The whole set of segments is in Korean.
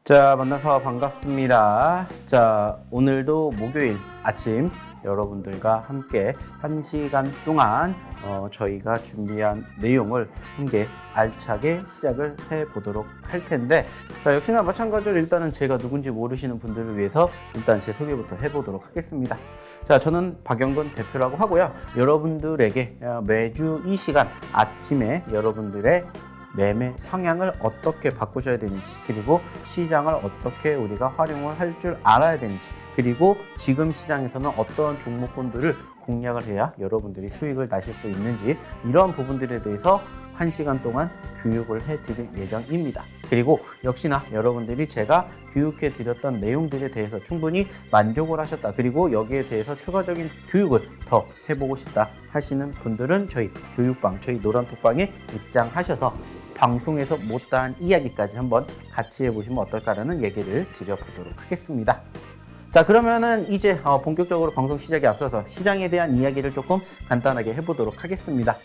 자, 만나서 반갑습니다. 자, 오늘도 목요일 아침 여러분들과 함께 1시간 동안 저희가 준비한 내용을 함께 알차게 시작을 해보도록 할 텐데, 자, 역시나 마찬가지로 일단은 제가 누군지 모르시는 분들을 위해서 일단 제 소개부터 해보도록 하겠습니다. 자, 저는 박영근 대표라고 하고요. 여러분들에게 매주 이 시간 아침에 여러분들의 매매 성향을 어떻게 바꾸셔야 되는지, 그리고 시장을 어떻게 우리가 활용을 할 줄 알아야 되는지, 그리고 지금 시장에서는 어떤 종목군들을 공략을 해야 여러분들이 수익을 나실 수 있는지, 이런 부분들에 대해서 1시간 동안 교육을 해드릴 예정입니다. 그리고 역시나 여러분들이 제가 교육해 드렸던 내용들에 대해서 충분히 만족을 하셨다, 그리고 여기에 대해서 추가적인 교육을 더 해보고 싶다 하시는 분들은 저희 교육방, 저희 노란톡방에 입장하셔서 방송에서 못다한 이야기까지 한번 같이 해보시면 어떨까라는 얘기를 드려보도록 하겠습니다. 자, 그러면은 이제 본격적으로 방송 시작에 앞서서 시장에 대한 이야기를 조금 간단하게 해보도록 하겠습니다.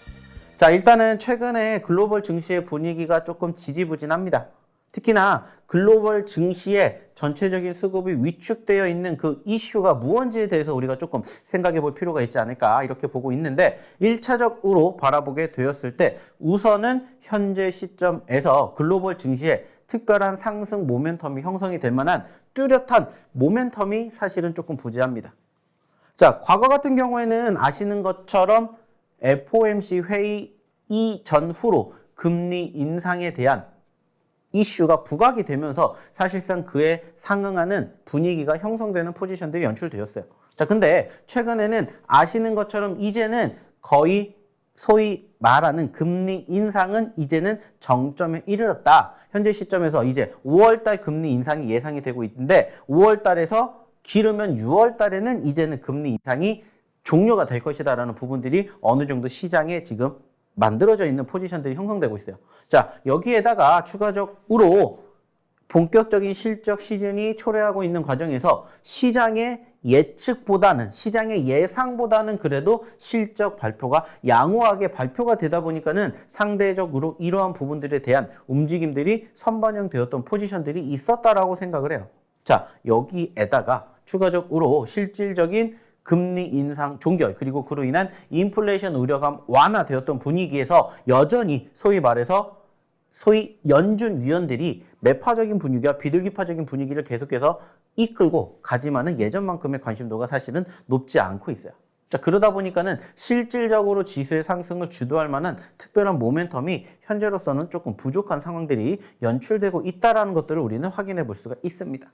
자, 일단은 최근에 글로벌 증시의 분위기가 조금 지지부진합니다. 특히나 글로벌 증시의 전체적인 수급이 위축되어 있는 그 이슈가 무언지에 대해서 우리가 조금 생각해 볼 필요가 있지 않을까, 이렇게 보고 있는데, 1차적으로 바라보게 되었을 때 우선은 현재 시점에서 글로벌 증시에 특별한 상승 모멘텀이 형성이 될 만한 뚜렷한 모멘텀이 사실은 조금 부재합니다. 자, 과거 같은 경우에는 아시는 것처럼 FOMC 회의 이전후로 금리 인상에 대한 이슈가 부각이 되면서 사실상 그에 상응하는 분위기가 형성되는 포지션들이 연출되었어요. 자, 근데 최근에는 아시는 것처럼 이제는 거의 소위 말하는 금리 인상은 이제는 정점에 이르렀다. 현재 시점에서 이제 5월달 금리 인상이 예상이 되고 있는데, 5월달에서 길으면 6월달에는 이제는 금리 인상이 종료가 될 것이다라는 부분들이 어느 정도 시장에 지금 만들어져 있는 포지션들이 형성되고 있어요. 자, 여기에다가 추가적으로 본격적인 실적 시즌이 초래하고 있는 과정에서 시장의 예측보다는, 시장의 예상보다는 그래도 실적 발표가 양호하게 발표가 되다 보니까는 상대적으로 이러한 부분들에 대한 움직임들이 선반영되었던 포지션들이 있었다라고 생각을 해요. 자, 여기에다가 추가적으로 실질적인 금리 인상 종결, 그리고 그로 인한 인플레이션 우려감 완화되었던 분위기에서 여전히 소위 말해서 소위 연준 위원들이 매파적인 분위기와 비둘기파적인 분위기를 계속해서 이끌고 가지만은 예전만큼의 관심도가 사실은 높지 않고 있어요. 자, 그러다 보니까는 실질적으로 지수의 상승을 주도할 만한 특별한 모멘텀이 현재로서는 조금 부족한 상황들이 연출되고 있다는 것들을 우리는 확인해 볼 수가 있습니다.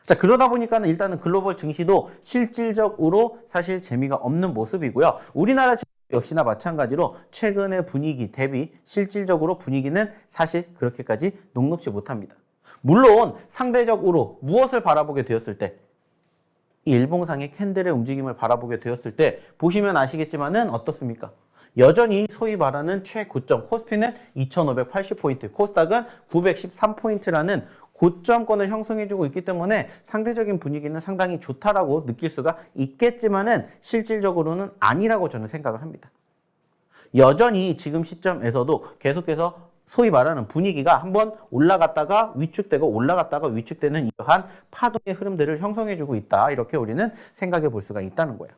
자, 그러다 보니까는 일단은 글로벌 증시도 실질적으로 사실 재미가 없는 모습이고요. 우리나라 증시 역시나 마찬가지로 최근의 분위기 대비 실질적으로 분위기는 사실 그렇게까지 녹록지 못합니다. 물론 상대적으로 무엇을 바라보게 되었을 때, 이 일봉상의 캔들의 움직임을 바라보게 되었을 때 보시면 아시겠지만은 어떻습니까? 여전히 소위 말하는 최고점, 코스피는 2580포인트, 코스닥은 913포인트라는 고점권을 형성해주고 있기 때문에 상대적인 분위기는 상당히 좋다라고 느낄 수가 있겠지만은 실질적으로는 아니라고 저는 생각을 합니다. 여전히 지금 시점에서도 계속해서 소위 말하는 분위기가 한번 올라갔다가 위축되고 올라갔다가 위축되는 이러한 파동의 흐름들을 형성해주고 있다, 이렇게 우리는 생각해 볼 수가 있다는 거예요.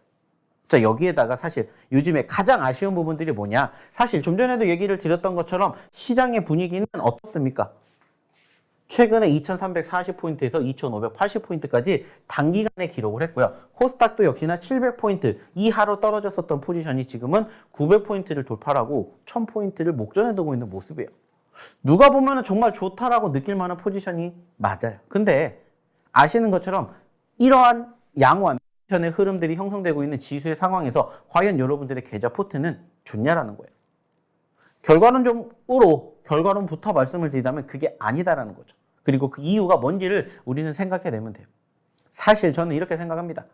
자, 여기에다가 사실 요즘에 가장 아쉬운 부분들이 뭐냐, 사실 좀 전에도 얘기를 드렸던 것처럼 시장의 분위기는 어떻습니까? 최근에 2340포인트에서 2580포인트까지 단기간에 기록을 했고요. 코스닥도 역시나 700포인트 이하로 떨어졌었던 포지션이 지금은 900포인트를 돌파하고 1000포인트를 목전에 두고 있는 모습이에요. 누가 보면 정말 좋다라고 느낄 만한 포지션이 맞아요. 근데 아시는 것처럼 이러한 양호한 포지션의 흐름들이 형성되고 있는 지수의 상황에서 과연 여러분들의 계좌 포트는 좋냐라는 거예요. 결과론부터 말씀을 드리자면 그게 아니다라는 거죠. 그리고 그 이유가 뭔지를 우리는 생각해내면 돼요. 사실 저는 이렇게 생각합니다.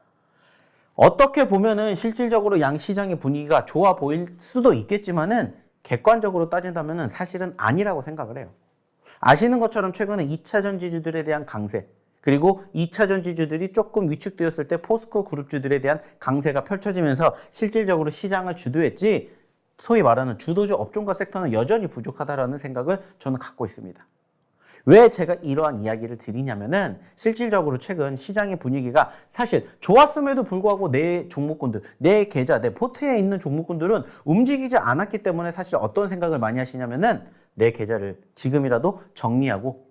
어떻게 보면은 실질적으로 양시장의 분위기가 좋아 보일 수도 있겠지만은 객관적으로 따진다면은 사실은 아니라고 생각을 해요. 아시는 것처럼 최근에 2차 전지주들에 대한 강세, 그리고 2차 전지주들이 조금 위축되었을 때 포스코 그룹주들에 대한 강세가 펼쳐지면서 실질적으로 시장을 주도했지, 소위 말하는 주도주 업종과 섹터는 여전히 부족하다라는 생각을 저는 갖고 있습니다. 왜 제가 이러한 이야기를 드리냐면은 실질적으로 최근 시장의 분위기가 사실 좋았음에도 불구하고 내 종목군들, 내 계좌, 내 포트에 있는 종목군들은 움직이지 않았기 때문에 사실 어떤 생각을 많이 하시냐면은 내 계좌를 지금이라도 정리하고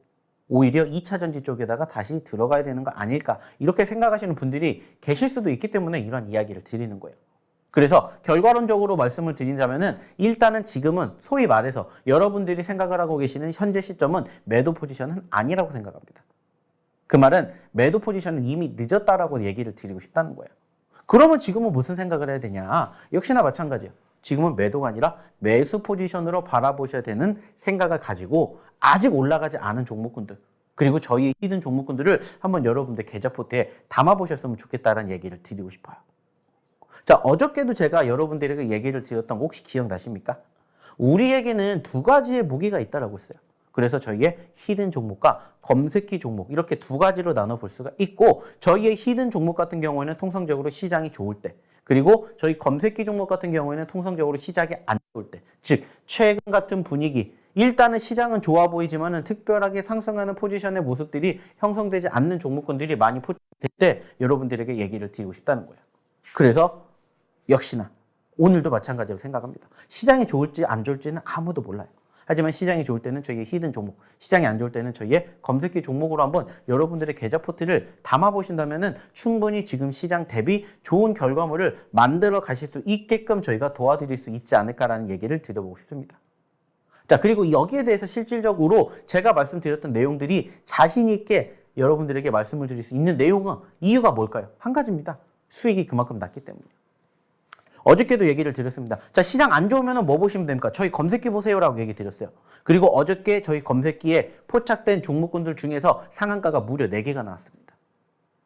오히려 2차 전지 쪽에다가 다시 들어가야 되는 거 아닐까 이렇게 생각하시는 분들이 계실 수도 있기 때문에 이런 이야기를 드리는 거예요. 그래서 결과론적으로 말씀을 드리자면은 일단은 지금은 소위 말해서 여러분들이 생각을 하고 계시는 현재 시점은 매도 포지션은 아니라고 생각합니다. 그 말은 매도 포지션은 이미 늦었다라고 얘기를 드리고 싶다는 거예요. 그러면 지금은 무슨 생각을 해야 되냐? 역시나 마찬가지예요. 지금은 매도가 아니라 매수 포지션으로 바라보셔야 되는 생각을 가지고 아직 올라가지 않은 종목군들 그리고 저희의 히든 종목군들을 한번 여러분들 계좌 포트에 담아보셨으면 좋겠다는 얘기를 드리고 싶어요. 자, 어저께도 제가 여러분들에게 얘기를 드렸던 거 혹시 기억나십니까? 우리에게는 두 가지의 무기가 있다라고 했어요. 그래서 저희의 히든 종목과 검색기 종목 이렇게 두 가지로 나눠볼 수가 있고 저희의 히든 종목 같은 경우에는 통상적으로 시장이 좋을 때 그리고 저희 검색기 종목 같은 경우에는 통상적으로 시장이 안 좋을 때 즉 최근 같은 분위기 일단은 시장은 좋아 보이지만은 특별하게 상승하는 포지션의 모습들이 형성되지 않는 종목군들이 많이 포착될 때 여러분들에게 얘기를 드리고 싶다는 거예요. 그래서 역시나 오늘도 마찬가지로 생각합니다. 시장이 좋을지 안 좋을지는 아무도 몰라요. 하지만 시장이 좋을 때는 저희의 히든 종목, 시장이 안 좋을 때는 저희의 검색기 종목으로 한번 여러분들의 계좌 포트를 담아보신다면 충분히 지금 시장 대비 좋은 결과물을 만들어 가실 수 있게끔 저희가 도와드릴 수 있지 않을까라는 얘기를 드려보고 싶습니다. 자, 그리고 여기에 대해서 실질적으로 제가 말씀드렸던 내용들이 자신 있게 여러분들에게 말씀을 드릴 수 있는 내용은 이유가 뭘까요? 한 가지입니다. 수익이 그만큼 낮기 때문이에요. 어저께도 얘기를 드렸습니다. 자, 시장 안 좋으면 뭐 보시면 됩니까? 저희 검색기 보세요라고 얘기 드렸어요. 그리고 어저께 저희 검색기에 포착된 종목군들 중에서 상한가가 무려 4개가 나왔습니다.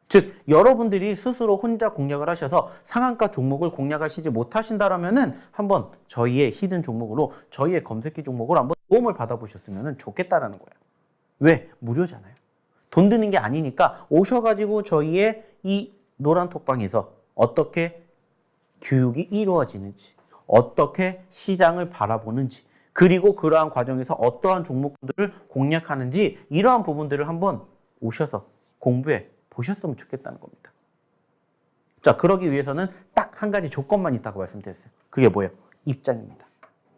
즉, 여러분들이 스스로 혼자 공략을 하셔서 상한가 종목을 공략하시지 못하신다라면은 한번 저희의 히든 종목으로, 저희의 검색기 종목으로 한번 도움을 받아보셨으면 좋겠다라는 거예요. 왜? 무료잖아요. 돈 드는 게 아니니까 오셔가지고 저희의 이 노란 톡방에서 어떻게 교육이 이루어지는지, 어떻게 시장을 바라보는지, 그리고 그러한 과정에서 어떠한 종목들을 공략하는지 이러한 부분들을 한번 오셔서 공부해 보셨으면 좋겠다는 겁니다. 자, 그러기 위해서는 딱 한 가지 조건만 있다고 말씀드렸어요. 그게 뭐예요? 입장입니다.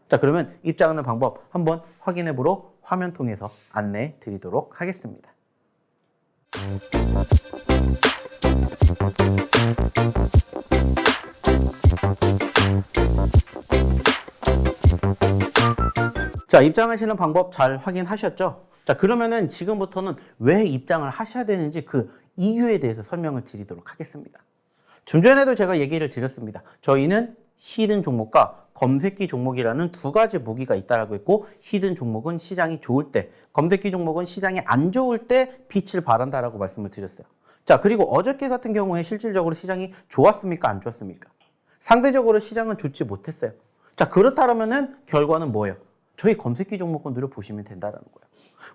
자, 그러면 입장하는 방법 한번 확인해 보러 화면 통해서 안내해 드리도록 하겠습니다. 자, 입장하시는 방법 잘 확인하셨죠? 자, 그러면은 지금부터는 왜 입장을 하셔야 되는지 그 이유에 대해서 설명을 드리도록 하겠습니다. 좀 전에도 제가 얘기를 드렸습니다. 저희는 히든 종목과 검색기 종목이라는 두 가지 무기가 있다라고 했고, 히든 종목은 시장이 좋을 때, 검색기 종목은 시장이 안 좋을 때 빛을 발한다라고 말씀을 드렸어요. 자, 그리고 어저께 같은 경우에 실질적으로 시장이 좋았습니까? 안 좋았습니까? 상대적으로 시장은 좋지 못했어요. 자, 그렇다면은 결과는 뭐예요? 저희 검색기 종목군들을 보시면 된다는 거예요.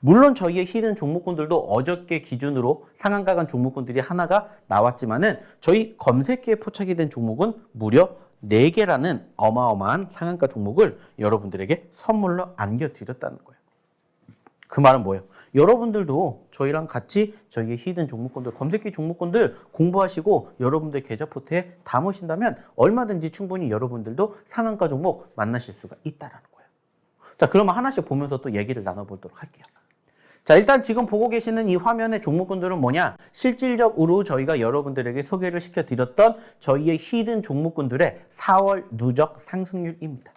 물론 저희의 히든 종목군들도 어저께 기준으로 상한가 간 종목군들이 하나가 나왔지만은 저희 검색기에 포착이 된 종목은 무려 4개라는 어마어마한 상한가 종목을 여러분들에게 선물로 안겨드렸다는 거예요. 그 말은 뭐예요? 여러분들도 저희랑 같이 저희의 히든 종목군들, 검색기 종목군들 공부하시고 여러분들 계좌 포트에 담으신다면 얼마든지 충분히 여러분들도 상한가 종목 만나실 수가 있다라는 거예요. 자, 그러면 하나씩 보면서 또 얘기를 나눠보도록 할게요. 자, 일단 지금 보고 계시는 이 화면의 종목군들은 뭐냐? 실질적으로 저희가 여러분들에게 소개를 시켜드렸던 저희의 히든 종목군들의 4월 누적 상승률입니다.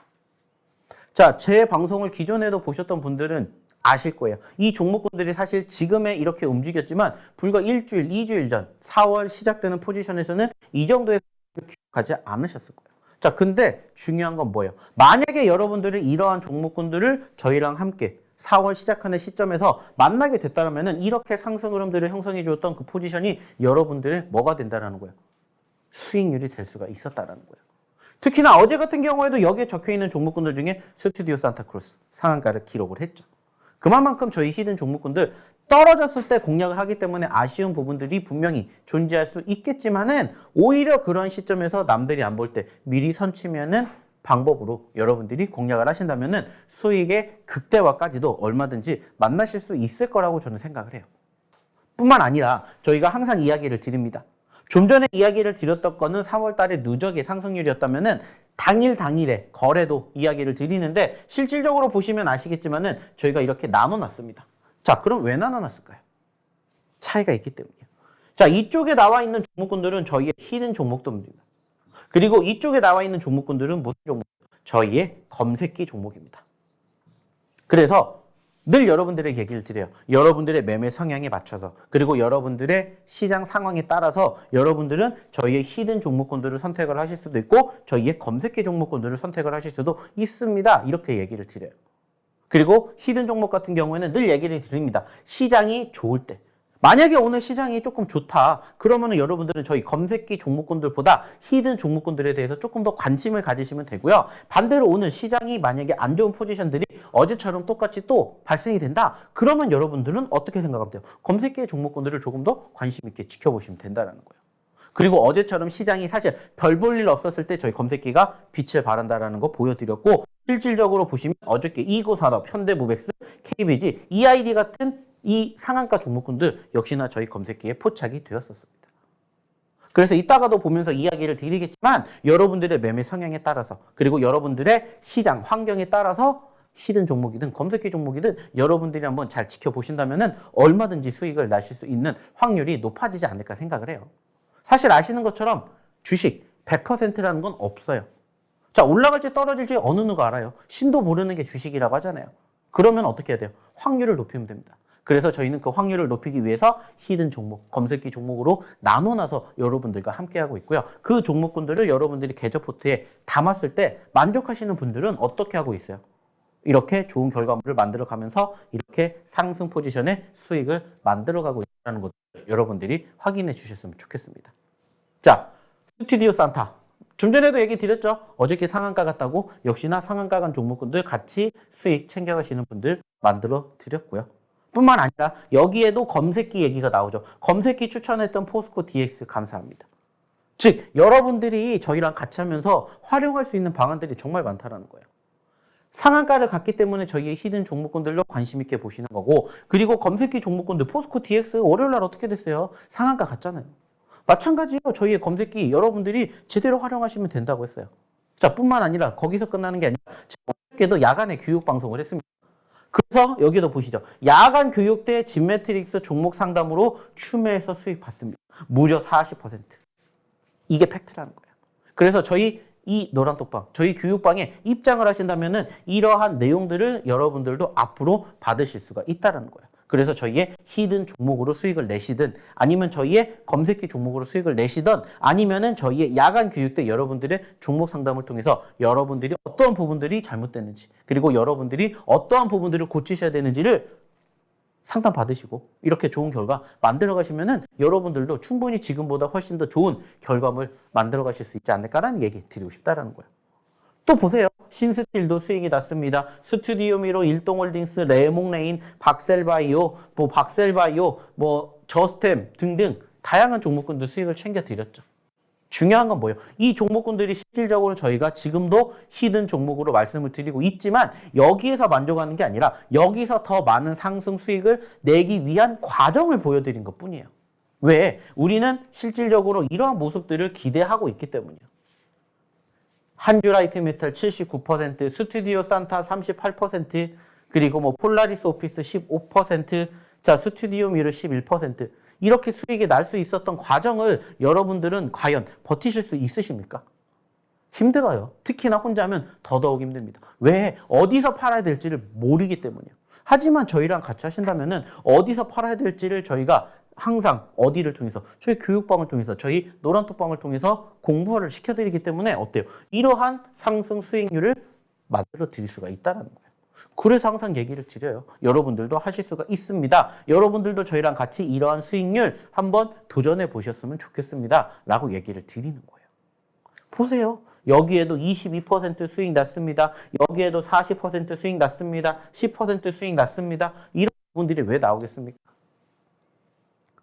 자, 제 방송을 기존에도 보셨던 분들은 아실 거예요. 이 종목군들이 사실 지금에 이렇게 움직였지만 불과 일주일, 2주일 전 4월 시작되는 포지션에서는 이 정도의 기록하지 않으셨을 거예요. 자, 근데 중요한 건 뭐예요? 만약에 여러분들이 이러한 종목군들을 저희랑 함께 4월 시작하는 시점에서 만나게 됐다면 이렇게 상승 흐름들을 형성해 주었던 그 포지션이 여러분들의 뭐가 된다는 거예요? 수익률이 될 수가 있었다는 거예요. 특히나 어제 같은 경우에도 여기에 적혀있는 종목군들 중에 스튜디오 산타크루스 상한가를 기록을 했죠. 그만큼 저희 히든 종목군들 떨어졌을 때 공략을 하기 때문에 아쉬운 부분들이 분명히 존재할 수 있겠지만은 오히려 그런 시점에서 남들이 안 볼 때 미리 선치면은 방법으로 여러분들이 공략을 하신다면은 수익의 극대화까지도 얼마든지 만나실 수 있을 거라고 저는 생각을 해요. 뿐만 아니라 저희가 항상 이야기를 드립니다. 좀 전에 이야기를 드렸던 거는 3월 달에 누적의 상승률이었다면은 당일에 거래도 이야기를 드리는데 실질적으로 보시면 아시겠지만은 저희가 이렇게 나눠놨습니다. 자, 그럼 왜 나눠놨을까요? 차이가 있기 때문이에요. 자, 이쪽에 나와 있는 종목군들은 저희의 히든 종목들입니다. 그리고 이쪽에 나와 있는 종목군들은 무슨 종목? 저희의 검색기 종목입니다. 그래서 늘 여러분들에게 얘기를 드려요. 여러분들의 매매 성향에 맞춰서 그리고 여러분들의 시장 상황에 따라서 여러분들은 저희의 히든 종목군들을 선택을 하실 수도 있고 저희의 검색기 종목군들을 선택을 하실 수도 있습니다. 이렇게 얘기를 드려요. 그리고 히든 종목 같은 경우에는 늘 얘기를 드립니다. 시장이 좋을 때. 만약에 오늘 시장이 조금 좋다. 그러면 여러분들은 저희 검색기 종목군들보다 히든 종목군들에 대해서 조금 더 관심을 가지시면 되고요. 반대로 오늘 시장이 만약에 안 좋은 포지션들이 어제처럼 똑같이 또 발생이 된다. 그러면 여러분들은 어떻게 생각하면 돼요? 검색기의 종목군들을 조금 더 관심 있게 지켜보시면 된다는 거예요. 그리고 어제처럼 시장이 사실 별 볼 일 없었을 때 저희 검색기가 빛을 발한다라는 거 보여드렸고 실질적으로 보시면 어저께 이고산업, 현대모백스, KBG, EID 같은 이 상한가 종목군들 역시나 저희 검색기에 포착이 되었었습니다. 그래서 이따가도 보면서 이야기를 드리겠지만 여러분들의 매매 성향에 따라서 그리고 여러분들의 시장 환경에 따라서 히든 종목이든 검색기 종목이든 여러분들이 한번 잘 지켜보신다면 얼마든지 수익을 나실 수 있는 확률이 높아지지 않을까 생각을 해요. 사실 아시는 것처럼 주식 100%라는 건 없어요. 자, 올라갈지 떨어질지 어느 누가 알아요? 신도 모르는 게 주식이라고 하잖아요. 그러면 어떻게 해야 돼요? 확률을 높이면 됩니다. 그래서 저희는 그 확률을 높이기 위해서 히든 종목, 검색기 종목으로 나눠놔서 여러분들과 함께하고 있고요. 그 종목군들을 여러분들이 계좌 포트에 담았을 때 만족하시는 분들은 어떻게 하고 있어요? 이렇게 좋은 결과물을 만들어가면서 이렇게 상승 포지션의 수익을 만들어가고 있다는 것을 여러분들이 확인해 주셨으면 좋겠습니다. 자, 스튜디오 산타. 좀 전에도 얘기 드렸죠. 어저께 상한가 갔다고 역시나 상한가 간 종목군들 같이 수익 챙겨가시는 분들 만들어 드렸고요. 뿐만 아니라 여기에도 검색기 얘기가 나오죠. 검색기 추천했던 포스코 DX 감사합니다. 즉 여러분들이 저희랑 같이 하면서 활용할 수 있는 방안들이 정말 많다는 거예요. 상한가를 갔기 때문에 저희의 히든 종목군들로 관심 있게 보시는 거고 그리고 검색기 종목군들 포스코 DX 월요일날 어떻게 됐어요? 상한가 갔잖아요. 마찬가지예요. 저희의 검색기 여러분들이 제대로 활용하시면 된다고 했어요. 자, 뿐만 아니라 거기서 끝나는 게 아니라 어저께도 야간에 교육 방송을 했습니다. 그래서 여기도 보시죠. 야간 교육대 진매트릭스 종목 상담으로 추매해서 수익 받습니다. 무려 40%. 이게 팩트라는 거예요. 그래서 저희 이 노란톡방, 저희 교육방에 입장을 하신다면은 이러한 내용들을 여러분들도 앞으로 받으실 수가 있다는 거예요. 그래서 저희의 히든 종목으로 수익을 내시든 아니면 저희의 검색기 종목으로 수익을 내시든 아니면은 저희의 야간 교육 때 여러분들의 종목 상담을 통해서 여러분들이 어떠한 부분들이 잘못됐는지 그리고 여러분들이 어떠한 부분들을 고치셔야 되는지를 상담 받으시고 이렇게 좋은 결과 만들어 가시면은 여러분들도 충분히 지금보다 훨씬 더 좋은 결과물 만들어 가실 수 있지 않을까라는 얘기 드리고 싶다라는 거예요. 또 보세요. 신스틸도 수익이 났습니다. 스튜디오미로, 일동홀딩스, 레몽레인, 박셀바이오, 저스템 등등 다양한 종목군들 수익을 챙겨드렸죠. 중요한 건 뭐예요? 이 종목군들이 실질적으로 저희가 지금도 히든 종목으로 말씀을 드리고 있지만 여기에서 만족하는 게 아니라 여기서 더 많은 상승 수익을 내기 위한 과정을 보여드린 것뿐이에요. 왜? 우리는 실질적으로 이러한 모습들을 기대하고 있기 때문이에요. 한주 라이트메탈 79%, 스튜디오 산타 38%, 그리고 폴라리스 오피스 15%, 자, 스튜디오 미르 11%. 이렇게 수익이 날 수 있었던 과정을 여러분들은 과연 버티실 수 있으십니까? 힘들어요. 특히나 혼자 하면 더더욱 힘듭니다. 왜? 어디서 팔아야 될지를 모르기 때문이에요. 하지만 저희랑 같이 하신다면은 어디서 팔아야 될지를 저희가 항상 어디를 통해서 저희 교육방을 통해서 저희 노란톡방을 통해서 공부를 시켜드리기 때문에 어때요? 이러한 상승 수익률을 만들어 드릴 수가 있다는 거예요. 그래서 항상 얘기를 드려요. 여러분들도 하실 수가 있습니다. 여러분들도 저희랑 같이 이러한 수익률 한번 도전해 보셨으면 좋겠습니다. 라고 얘기를 드리는 거예요. 보세요. 여기에도 22% 수익 났습니다. 여기에도 40% 수익 났습니다. 10% 수익 났습니다. 이런 부분들이 왜 나오겠습니까?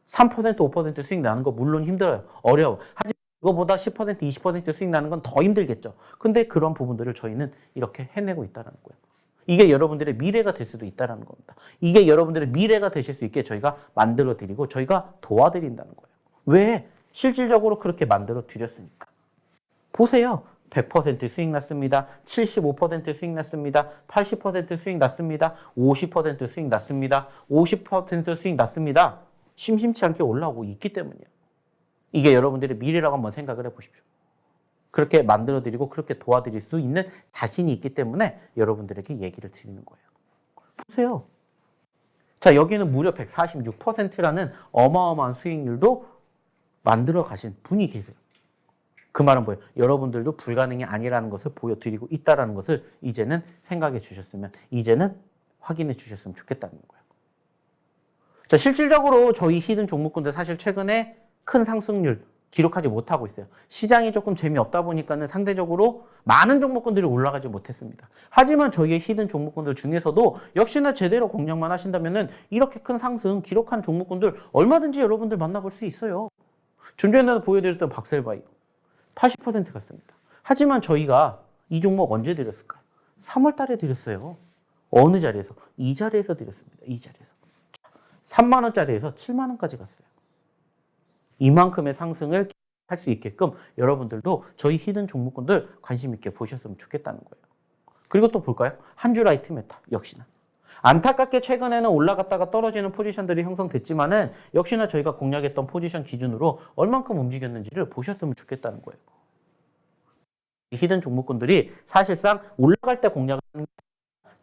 3%, 5% 수익 나는 거 물론 힘들어요. 어려워. 하지만 이거보다 10%, 20% 수익 나는 건 더 힘들겠죠. 근데 그런 부분들을 저희는 이렇게 해내고 있다는 거예요. 이게 여러분들의 미래가 될 수도 있다는 겁니다. 이게 여러분들의 미래가 되실 수 있게 저희가 만들어 드리고 저희가 도와드린다는 거예요. 왜? 실질적으로 그렇게 만들어 드렸으니까. 보세요. 100% 수익 났습니다. 75% 수익 났습니다. 80% 수익 났습니다. 50% 수익 났습니다. 50% 수익 났습니다. 심심치 않게 올라오고 있기 때문이에요. 이게 여러분들의 미래라고 한번 생각을 해보십시오. 그렇게 만들어드리고 그렇게 도와드릴 수 있는 자신이 있기 때문에 여러분들에게 얘기를 드리는 거예요. 보세요. 자, 여기는 무려 146%라는 어마어마한 수익률도 만들어 가신 분이 계세요. 그 말은 뭐예요? 여러분들도 불가능이 아니라는 것을 보여드리고 있다는 것을 이제는 생각해 주셨으면, 이제는 확인해 주셨으면 좋겠다는 거예요. 자, 실질적으로 저희 히든 종목군들 사실 최근에 큰 상승률 기록하지 못하고 있어요. 시장이 조금 재미없다 보니까는 상대적으로 많은 종목군들이 올라가지 못했습니다. 하지만 저희의 히든 종목군들 중에서도 역시나 제대로 공략만 하신다면은 이렇게 큰 상승 기록한 종목군들 얼마든지 여러분들 만나볼 수 있어요. 좀 전에 보여드렸던 박셀바이오 80% 갔습니다. 하지만 저희가 이 종목 언제 드렸을까요? 3월 달에 드렸어요. 어느 자리에서? 이 자리에서 드렸습니다. 이 자리에서. 3만 원짜리에서 7만 원까지 갔어요. 이만큼의 상승을 할 수 있게끔 여러분들도 저희 히든 종목군들 관심 있게 보셨으면 좋겠다는 거예요. 그리고 또 볼까요? 한주라이트 메타 역시나. 안타깝게 최근에는 올라갔다가 떨어지는 포지션들이 형성됐지만은 역시나 저희가 공략했던 포지션 기준으로 얼만큼 움직였는지를 보셨으면 좋겠다는 거예요. 히든 종목군들이 사실상 올라갈 때 공략을 하는 게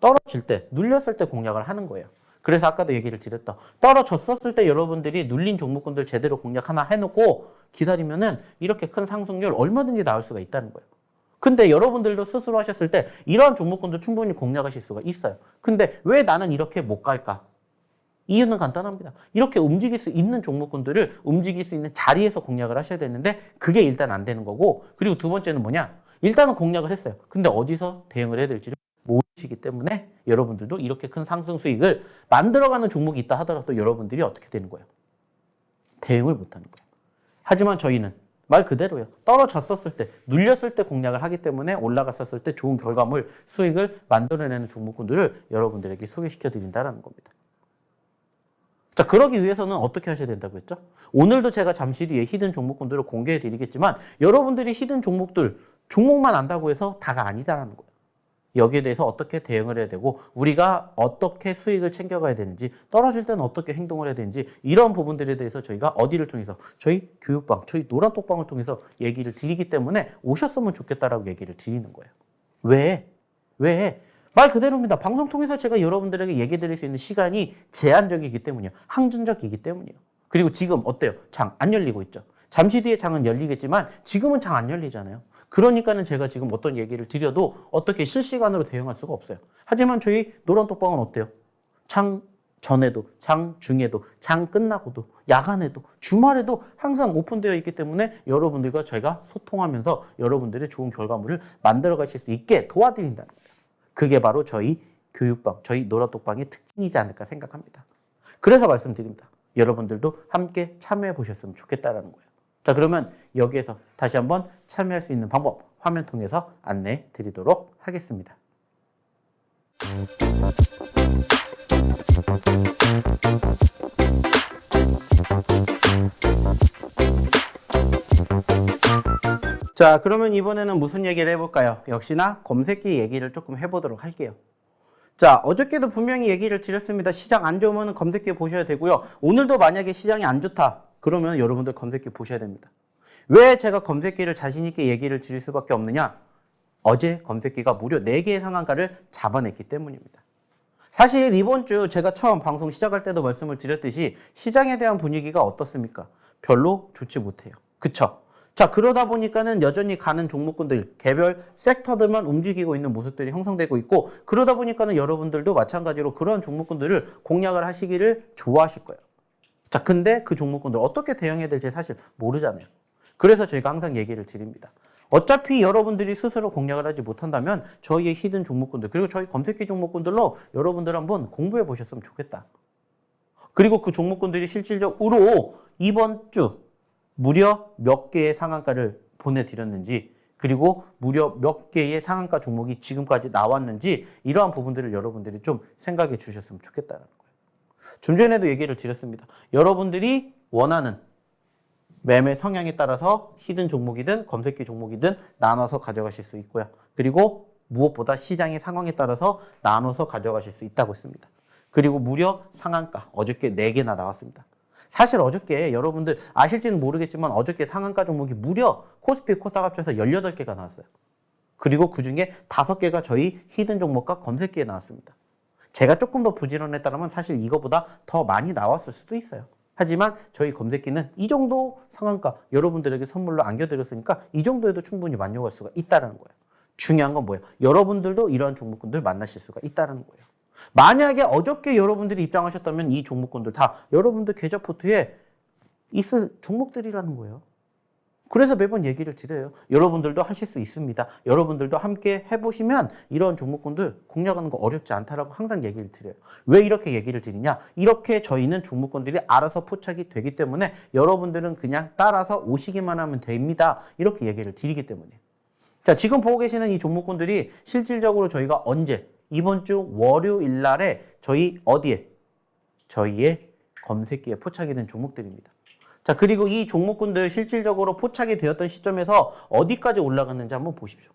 떨어질 때, 눌렸을 때 공략을 하는 거예요. 그래서 아까도 얘기를 드렸다. 떨어졌었을 때 여러분들이 눌린 종목군들 제대로 공략 하나 해놓고 기다리면은 이렇게 큰 상승률 얼마든지 나올 수가 있다는 거예요. 근데 여러분들도 스스로 하셨을 때 이러한 종목군도 충분히 공략하실 수가 있어요. 근데 왜 나는 이렇게 못 갈까? 이유는 간단합니다. 이렇게 움직일 수 있는 종목군들을 움직일 수 있는 자리에서 공략을 하셔야 되는데 그게 일단 안 되는 거고, 그리고 두 번째는 뭐냐? 일단은 공략을 했어요. 근데 어디서 대응을 해야 될지를 모르시기 때문에 여러분들도 이렇게 큰 상승 수익을 만들어가는 종목이 있다 하더라도 여러분들이 어떻게 되는 거예요? 대응을 못하는 거예요. 하지만 저희는 말 그대로요. 떨어졌었을 때, 눌렸을 때 공략을 하기 때문에 올라갔었을 때 좋은 결과물, 수익을 만들어내는 종목군들을 여러분들에게 소개시켜 드린다는 겁니다. 자, 그러기 위해서는 어떻게 하셔야 된다고 했죠? 오늘도 제가 잠시 뒤에 히든 종목군들을 공개해 드리겠지만 여러분들이 히든 종목들, 종목만 안다고 해서 다가 아니다라는 거예요. 여기에 대해서 어떻게 대응을 해야 되고 우리가 어떻게 수익을 챙겨가야 되는지, 떨어질 때는 어떻게 행동을 해야 되는지, 이런 부분들에 대해서 저희가 어디를 통해서 저희 교육방, 저희 노란톡방을 통해서 얘기를 드리기 때문에 오셨으면 좋겠다라고 얘기를 드리는 거예요. 왜? 말 그대로입니다. 방송 통해서 제가 여러분들에게 얘기 드릴 수 있는 시간이 제한적이기 때문이에요. 항준적이기 때문이에요. 그리고 지금 어때요? 장 안 열리고 있죠. 잠시 뒤에 장은 열리겠지만 지금은 장 안 열리잖아요. 그러니까는 제가 지금 어떤 얘기를 드려도 어떻게 실시간으로 대응할 수가 없어요. 하지만 저희 노란톡방은 어때요? 장 전에도, 장 중에도, 장 끝나고도, 야간에도, 주말에도 항상 오픈되어 있기 때문에 여러분들과 저희가 소통하면서 여러분들의 좋은 결과물을 만들어 가실 수 있게 도와드린다는 거예요. 그게 바로 저희 교육방, 저희 노란톡방의 특징이지 않을까 생각합니다. 그래서 말씀드립니다. 여러분들도 함께 참여해 보셨으면 좋겠다는 거예요. 자, 그러면 여기에서 다시 한번 참여할 수 있는 방법 화면 통해서 안내 드리도록 하겠습니다. 자, 그러면 이번에는 무슨 얘기를 해볼까요? 역시나 검색기 얘기를 조금 해보도록 할게요. 자, 어저께도 분명히 얘기를 드렸습니다. 시장 안 좋으면 검색기 보셔야 되고요. 오늘도 만약에 시장이 안 좋다, 그러면 여러분들 검색기 보셔야 됩니다. 왜 제가 검색기를 자신 있게 얘기를 드릴 수밖에 없느냐? 어제 검색기가 무려 4개의 상한가를 잡아냈기 때문입니다. 사실 이번 주 제가 처음 방송 시작할 때도 말씀을 드렸듯이 시장에 대한 분위기가 어떻습니까? 별로 좋지 못해요. 그쵸? 자, 그러다 보니까는 여전히 가는 종목군들, 개별 섹터들만 움직이고 있는 모습들이 형성되고 있고, 그러다 보니까는 여러분들도 마찬가지로 그런 종목군들을 공략을 하시기를 좋아하실 거예요. 자, 근데 그 종목군들 어떻게 대응해야 될지 사실 모르잖아요. 그래서 저희가 항상 얘기를 드립니다. 어차피 여러분들이 스스로 공략을 하지 못한다면 저희의 히든 종목군들, 그리고 저희 검색기 종목군들로 여러분들 한번 공부해 보셨으면 좋겠다. 그리고 그 종목군들이 실질적으로 이번 주 무려 몇 개의 상한가를 보내드렸는지, 그리고 무려 몇 개의 상한가 종목이 지금까지 나왔는지, 이러한 부분들을 여러분들이 좀 생각해 주셨으면 좋겠다는 거예요. 좀 전에도 얘기를 드렸습니다. 여러분들이 원하는 매매 성향에 따라서 히든 종목이든 검색기 종목이든 나눠서 가져가실 수 있고요. 그리고 무엇보다 시장의 상황에 따라서 나눠서 가져가실 수 있다고 했습니다. 그리고 무려 상한가 어저께 4개나 나왔습니다. 사실 어저께 여러분들 아실지는 모르겠지만 어저께 상한가 종목이 무려 코스피 코스닥 합쳐서 18개가 나왔어요. 그리고 그중에 5개가 저희 히든 종목과 검색기에 나왔습니다. 제가 조금 더 부지런했다면 사실 이거보다 더 많이 나왔을 수도 있어요. 하지만 저희 검색기는 이 정도 상한가 여러분들에게 선물로 안겨드렸으니까 이 정도에도 충분히 만족할 수가 있다는 거예요. 중요한 건 뭐예요? 여러분들도 이러한 종목군들 만나실 수가 있다는 거예요. 만약에 어저께 여러분들이 입장하셨다면 이 종목군들 다 여러분들 계좌 포트에 있을 종목들이라는 거예요. 그래서 매번 얘기를 드려요. 여러분들도 하실 수 있습니다. 여러분들도 함께 해보시면 이런 종목군들 공략하는 거 어렵지 않다라고 항상 얘기를 드려요. 왜 이렇게 얘기를 드리냐? 이렇게 저희는 종목군들이 알아서 포착이 되기 때문에 여러분들은 그냥 따라서 오시기만 하면 됩니다. 이렇게 얘기를 드리기 때문이에요. 자, 지금 보고 계시는 이 종목군들이 실질적으로 저희가 언제? 이번 주 월요일 날에 저희 어디에? 저희의 검색기에 포착이 된 종목들입니다. 자, 그리고 이 종목군들 실질적으로 포착이 되었던 시점에서 어디까지 올라갔는지 한번 보십시오.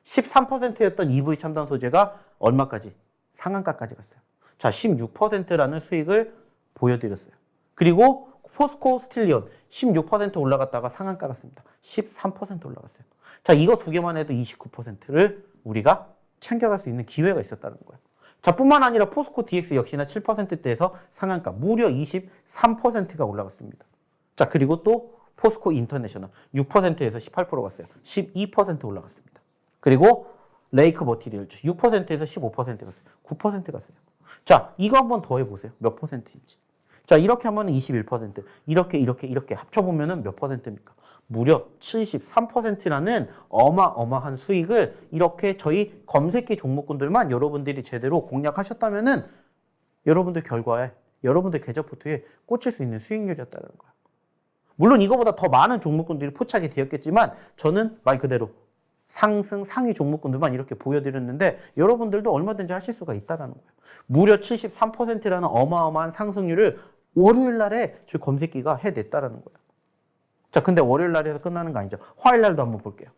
13%였던 EV 첨단 소재가 얼마까지? 상한가까지 갔어요. 자, 16%라는 수익을 보여드렸어요. 그리고 포스코 스틸리온 16% 올라갔다가 상한가 갔습니다. 13% 올라갔어요. 자, 이거 두 개만 해도 29%를 우리가 챙겨갈 수 있는 기회가 있었다는 거예요. 자, 뿐만 아니라 포스코 DX 역시나 7%대에서 상한가 무려 23%가 올라갔습니다. 자, 그리고 또 포스코 인터내셔널 6%에서 18% 갔어요. 12% 올라갔습니다. 그리고 레이크 머티리얼즈 6%에서 15% 갔어요. 9% 갔어요. 자, 이거 한번 더 해보세요. 몇 퍼센트인지. 자, 이렇게 하면 21%, 이렇게 합쳐보면 몇 퍼센트입니까? 무려 73%라는 어마어마한 수익을 이렇게 저희 검색기 종목군들만 여러분들이 제대로 공략하셨다면은 여러분들 결과에, 여러분들 계좌 포트에 꽂힐 수 있는 수익률이었다는 거예요. 물론 이거보다 더 많은 종목군들이 포착이 되었겠지만 저는 말 그대로 상승 상위 종목군들만 이렇게 보여드렸는데 여러분들도 얼마든지 하실 수가 있다는 거예요. 무려 73%라는 어마어마한 상승률을 월요일 날에 저희 검색기가 해냈다는 거예요. 자, 근데 월요일 날에서 끝나는 거 아니죠. 화요일 날도 한번 볼게요.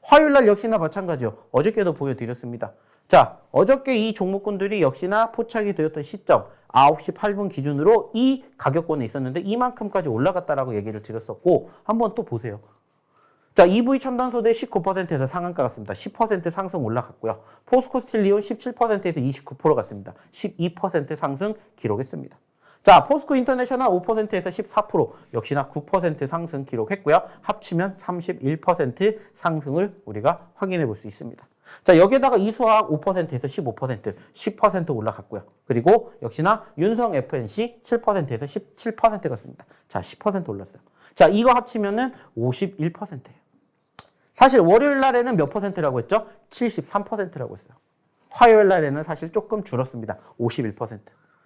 화요일 날 역시나 마찬가지요. 어저께도 보여드렸습니다. 자, 어저께 이 종목군들이 역시나 포착이 되었던 시점 9시 8분 기준으로 이 가격권에 있었는데 이만큼까지 올라갔다라고 얘기를 드렸었고 한번 또 보세요. 자, EV 첨단 소재 19%에서 상한가 갔습니다. 10% 상승 올라갔고요. 포스코 스틸리온 17%에서 29% 갔습니다. 12% 상승 기록했습니다. 자, 포스코 인터내셔널 5%에서 14% 역시나 9% 상승 기록했고요. 합치면 31% 상승을 우리가 확인해 볼 수 있습니다. 자, 여기에다가 이수화학 5%에서 15%, 10% 올라갔고요. 그리고 역시나 윤성 FNC 7%에서 17% 갔습니다. 자, 10% 올랐어요. 자, 이거 합치면은 51%예요. 사실 월요일 날에는 몇 퍼센트라고 했죠? 73%라고 했어요. 화요일 날에는 사실 조금 줄었습니다. 51%.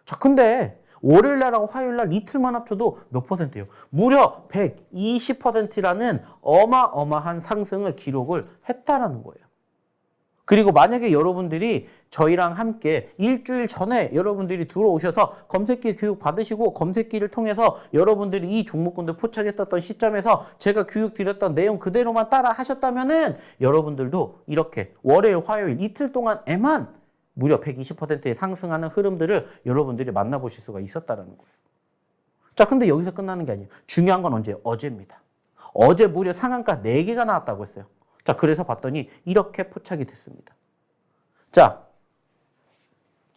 자, 근데 월요일 날하고 화요일 날 이틀만 합쳐도 몇 퍼센트예요? 무려 120%라는 어마어마한 상승을 기록을 했다라는 거예요. 그리고 만약에 여러분들이 저희랑 함께 일주일 전에 여러분들이 들어오셔서 검색기 교육 받으시고 검색기를 통해서 여러분들이 이 종목군들 포착했던 시점에서 제가 교육 드렸던 내용 그대로만 따라 하셨다면은 여러분들도 이렇게 월요일, 화요일 이틀 동안에만 무려 120%의 상승하는 흐름들을 여러분들이 만나보실 수가 있었다는 거예요. 자, 근데 여기서 끝나는 게 아니에요. 중요한 건 언제예요? 어제입니다. 어제 무려 상한가 4개가 나왔다고 했어요. 자, 그래서 봤더니 이렇게 포착이 됐습니다. 자,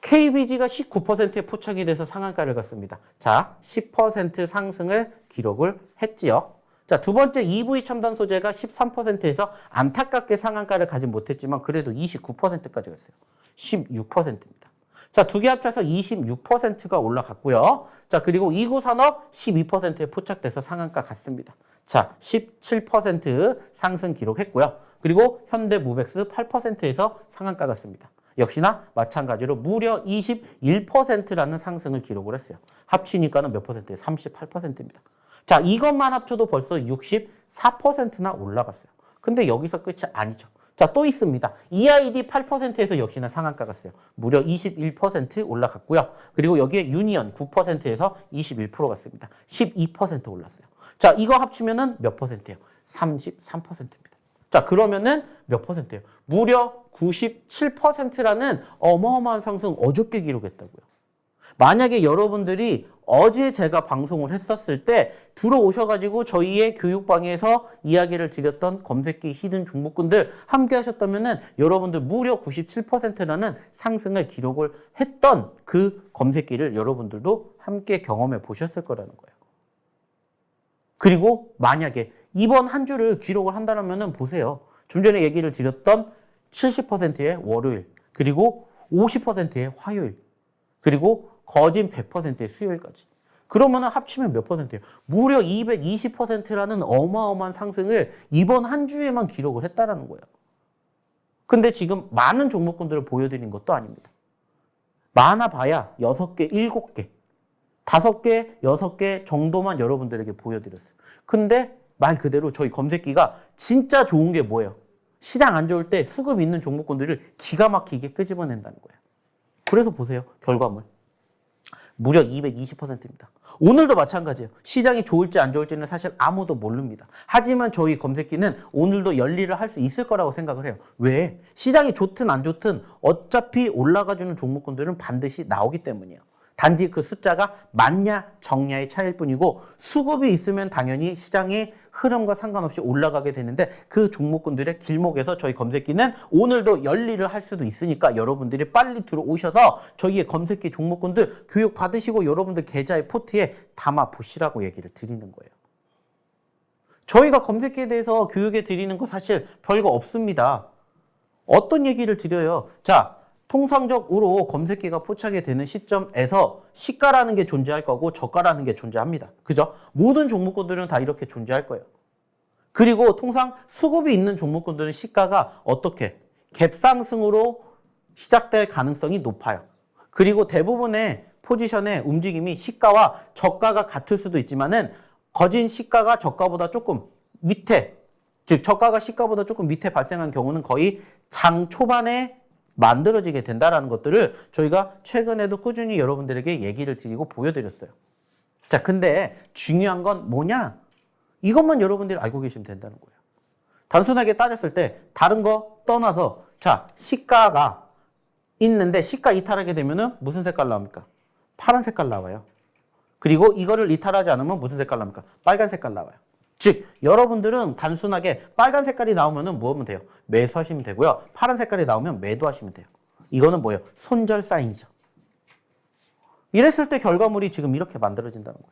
KBG가 19%에 포착이 돼서 상한가를 갔습니다. 자, 10% 상승을 기록을 했지요. 자, 두 번째 EV 첨단 소재가 13%에서 안타깝게 상한가를 가지 못했지만 그래도 29%까지 갔어요. 16%입니다. 자, 두 개 합쳐서 26%가 올라갔고요. 자, 그리고 이구산업 12%에 포착돼서 상한가 갔습니다. 자, 17% 상승 기록했고요. 그리고 현대무백스 8%에서 상한가 갔습니다. 역시나 마찬가지로 무려 21%라는 상승을 기록을 했어요. 합치니까는 몇 퍼센트예요? 38%입니다. 자, 이것만 합쳐도 벌써 64%나 올라갔어요. 근데 여기서 끝이 아니죠. 자, 또 있습니다. EID 8%에서 역시나 상한가 갔어요. 무려 21% 올라갔고요. 그리고 여기에 유니언 9%에서 21% 갔습니다. 12% 올랐어요. 자, 이거 합치면은 몇 퍼센트예요? 33%입니다. 자, 그러면은 몇 퍼센트예요? 무려 97%라는 어마어마한 상승 어저께 기록했다고요. 만약에 여러분들이 어제 제가 방송을 했었을 때 들어오셔가지고 저희의 교육방에서 이야기를 드렸던 검색기 히든 종목군들 함께 하셨다면은 여러분들 무려 97%라는 상승을 기록을 했던 그 검색기를 여러분들도 함께 경험해 보셨을 거라는 거예요. 그리고 만약에 이번 한 주를 기록을 한다면은 보세요. 좀 전에 얘기를 드렸던 70%의 월요일, 그리고 50%의 화요일, 그리고 거진 100%의 수요일까지. 그러면은 합치면 몇 퍼센트예요? 무려 220%라는 어마어마한 상승을 이번 한 주에만 기록을 했다라는 거예요. 근데 지금 많은 종목군들을 보여드린 것도 아닙니다. 많아봐야 6개, 7개, 5개, 6개 정도만 여러분들에게 보여드렸어요. 근데 말 그대로 저희 검색기가 진짜 좋은 게 뭐예요? 시장 안 좋을 때 수급 있는 종목군들을 기가 막히게 끄집어낸다는 거예요. 그래서 보세요. 결과물. 무려 220%입니다. 오늘도 마찬가지예요. 시장이 좋을지 안 좋을지는 사실 아무도 모릅니다. 하지만 저희 검색기는 오늘도 열일을 할 수 있을 거라고 생각을 해요. 왜? 시장이 좋든 안 좋든 어차피 올라가주는 종목군들은 반드시 나오기 때문이에요. 단지 그 숫자가 많냐 적냐의 차이일 뿐이고 수급이 있으면 당연히 시장의 흐름과 상관없이 올라가게 되는데 그 종목군들의 길목에서 저희 검색기는 오늘도 열일을 할 수도 있으니까 여러분들이 빨리 들어오셔서 저희의 검색기 종목군들 교육 받으시고 여러분들 계좌의 포트에 담아 보시라고 얘기를 드리는 거예요. 저희가 검색기에 대해서 교육해 드리는 거 사실 별거 없습니다. 어떤 얘기를 드려요? 자, 통상적으로 검색기가 포착이 되는 시점에서 시가라는 게 존재할 거고 저가라는 게 존재합니다. 그죠? 모든 종목군들은 다 이렇게 존재할 거예요. 그리고 통상 수급이 있는 종목군들은 시가가 어떻게? 갭상승으로 시작될 가능성이 높아요. 그리고 대부분의 포지션의 움직임이 시가와 저가가 같을 수도 있지만은 거진 시가가 저가보다 조금 밑에, 즉 저가가 시가보다 조금 밑에 발생한 경우는 거의 장 초반에 만들어지게 된다는 것들을 저희가 최근에도 꾸준히 여러분들에게 얘기를 드리고 보여드렸어요. 자, 근데 중요한 건 뭐냐? 이것만 여러분들이 알고 계시면 된다는 거예요. 단순하게 따졌을 때 다른 거 떠나서 자, 시가가 있는데 시가 이탈하게 되면은 무슨 색깔 나옵니까? 파란 색깔 나와요. 그리고 이거를 이탈하지 않으면 무슨 색깔 나옵니까? 빨간 색깔 나와요. 즉 여러분들은 단순하게 빨간 색깔이 나오면 뭐 하면 돼요? 매수하시면 되고요. 파란 색깔이 나오면 매도하시면 돼요. 이거는 뭐예요? 손절 사인이죠. 이랬을 때 결과물이 지금 이렇게 만들어진다는 거예요.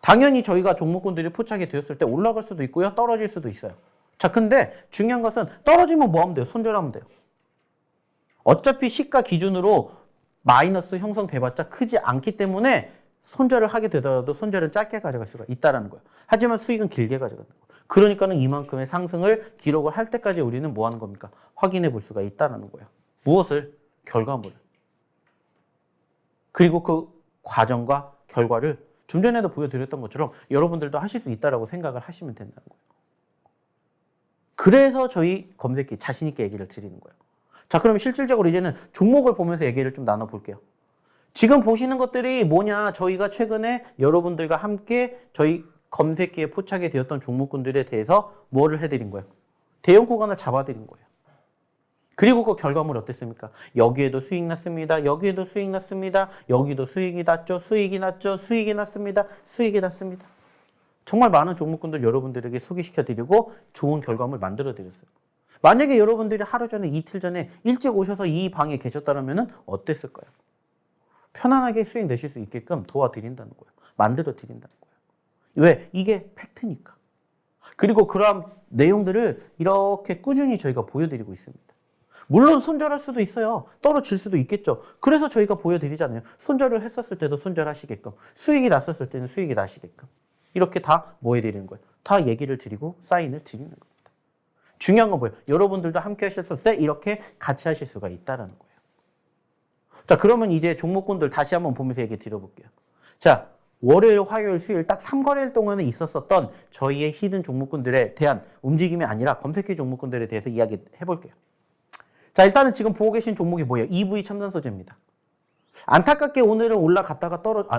당연히 저희가 종목군들이 포착이 되었을 때 올라갈 수도 있고요. 떨어질 수도 있어요. 자, 근데 중요한 것은 떨어지면 뭐 하면 돼요? 손절하면 돼요. 어차피 시가 기준으로 마이너스 형성돼봤자 크지 않기 때문에 손절을 하게 되더라도 손절은 짧게 가져갈 수가 있다는 거예요. 하지만 수익은 길게 가져가는 거예요. 그러니까는 이만큼의 상승을 기록을 할 때까지 우리는 뭐 하는 겁니까? 확인해 볼 수가 있다는 거예요. 무엇을? 결과물을. 그리고 그 과정과 결과를 좀 전에도 보여드렸던 것처럼 여러분들도 하실 수 있다고 생각을 하시면 된다는 거예요. 그래서 저희 검색기 자신 있게 얘기를 드리는 거예요. 자, 그럼 실질적으로 이제는 종목을 보면서 얘기를 좀 나눠볼게요. 지금 보시는 것들이 뭐냐? 저희가 최근에 여러분들과 함께 저희 검색기에 포착이 되었던 종목군들에 대해서 뭐를 해드린 거예요? 대형 구간을 잡아드린 거예요. 그리고 그 결과물 어땠습니까? 여기에도 수익 났습니다. 여기에도 수익 났습니다. 여기도 수익이 났죠. 수익이 났죠. 수익이 났습니다. 수익이 났습니다. 정말 많은 종목군들 여러분들에게 소개시켜드리고 좋은 결과물 만들어드렸어요. 만약에 여러분들이 하루 전에, 이틀 전에 일찍 오셔서 이 방에 계셨다면 어땠을까요? 편안하게 수익 내실 수 있게끔 도와드린다는 거예요. 만들어드린다는 거예요. 왜? 이게 팩트니까. 그리고 그러한 내용들을 이렇게 꾸준히 저희가 보여드리고 있습니다. 물론 손절할 수도 있어요. 떨어질 수도 있겠죠. 그래서 저희가 보여드리잖아요. 손절을 했었을 때도 손절하시게끔, 수익이 났었을 때는 수익이 나시게끔. 이렇게 다 뭐 해드리는 거예요? 다 얘기를 드리고 사인을 드리는 겁니다. 중요한 건 뭐예요? 여러분들도 함께 하셨을 때 이렇게 같이 하실 수가 있다는 거예요. 자, 그러면 이제 종목군들 다시 한번 보면서 얘기 드려볼게요. 자, 월요일, 화요일, 수요일 딱 3거래일 동안에 있었었던 저희의 히든 종목군들에 대한 움직임이 아니라 검색기 종목군들에 대해서 이야기 해볼게요. 자, 일단은 지금 보고 계신 종목이 뭐예요? EV 첨단 소재입니다. 안타깝게 오늘은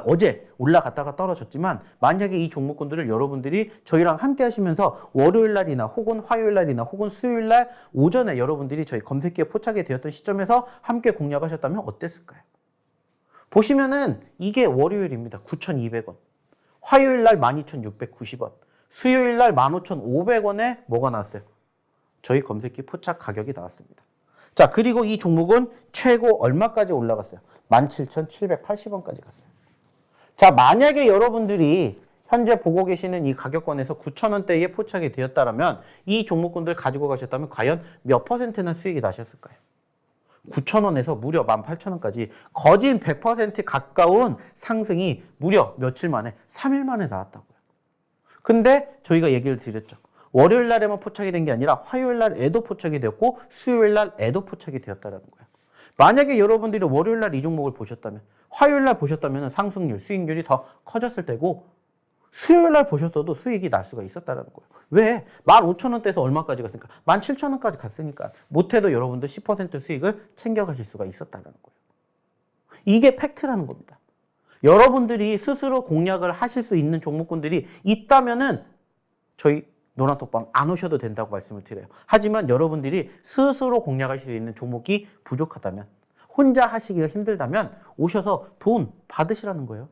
어제 올라갔다가 떨어졌지만 만약에 이 종목군들을 여러분들이 저희랑 함께 하시면서 월요일 날이나 혹은 화요일 날이나 혹은 수요일 날 오전에 여러분들이 저희 검색기에 포착이 되었던 시점에서 함께 공략하셨다면 어땠을까요? 보시면은 이게 월요일입니다. 9,200원. 화요일 날 12,690원. 수요일 날 15,500원에 뭐가 나왔어요? 저희 검색기 포착 가격이 나왔습니다. 자, 그리고 이 종목은 최고 얼마까지 올라갔어요? 17,780원까지 갔어요. 자, 만약에 여러분들이 현재 보고 계시는 이 가격권에서 9,000원대에 포착이 되었다면 이 종목군들 가지고 가셨다면 과연 몇 %나 수익이 나셨을까요? 9,000원에서 무려 18,000원까지 거진 100% 가까운 상승이 무려 며칠 만에 3일 만에 나왔다고요. 근데 저희가 얘기를 드렸죠. 월요일 날에만 포착이 된 게 아니라 화요일 날에도 포착이 되었고 수요일 날에도 포착이 되었다는 거예요. 만약에 여러분들이 월요일 날 이 종목을 보셨다면 화요일 날 보셨다면 상승률, 수익률이 더 커졌을 때고 수요일 날 보셨어도 수익이 날 수가 있었다는 거예요. 왜? 15,000원대에서 얼마까지 갔으니까? 17,000원까지 갔으니까 못해도 여러분들 10% 수익을 챙겨가실 수가 있었다는 거예요. 이게 팩트라는 겁니다. 여러분들이 스스로 공략을 하실 수 있는 종목군들이 있다면은 저희 노란톡방 안 오셔도 된다고 말씀을 드려요. 하지만 여러분들이 스스로 공략하실 수 있는 종목이 부족하다면, 혼자 하시기가 힘들다면 오셔서 돈 받으시라는 거예요.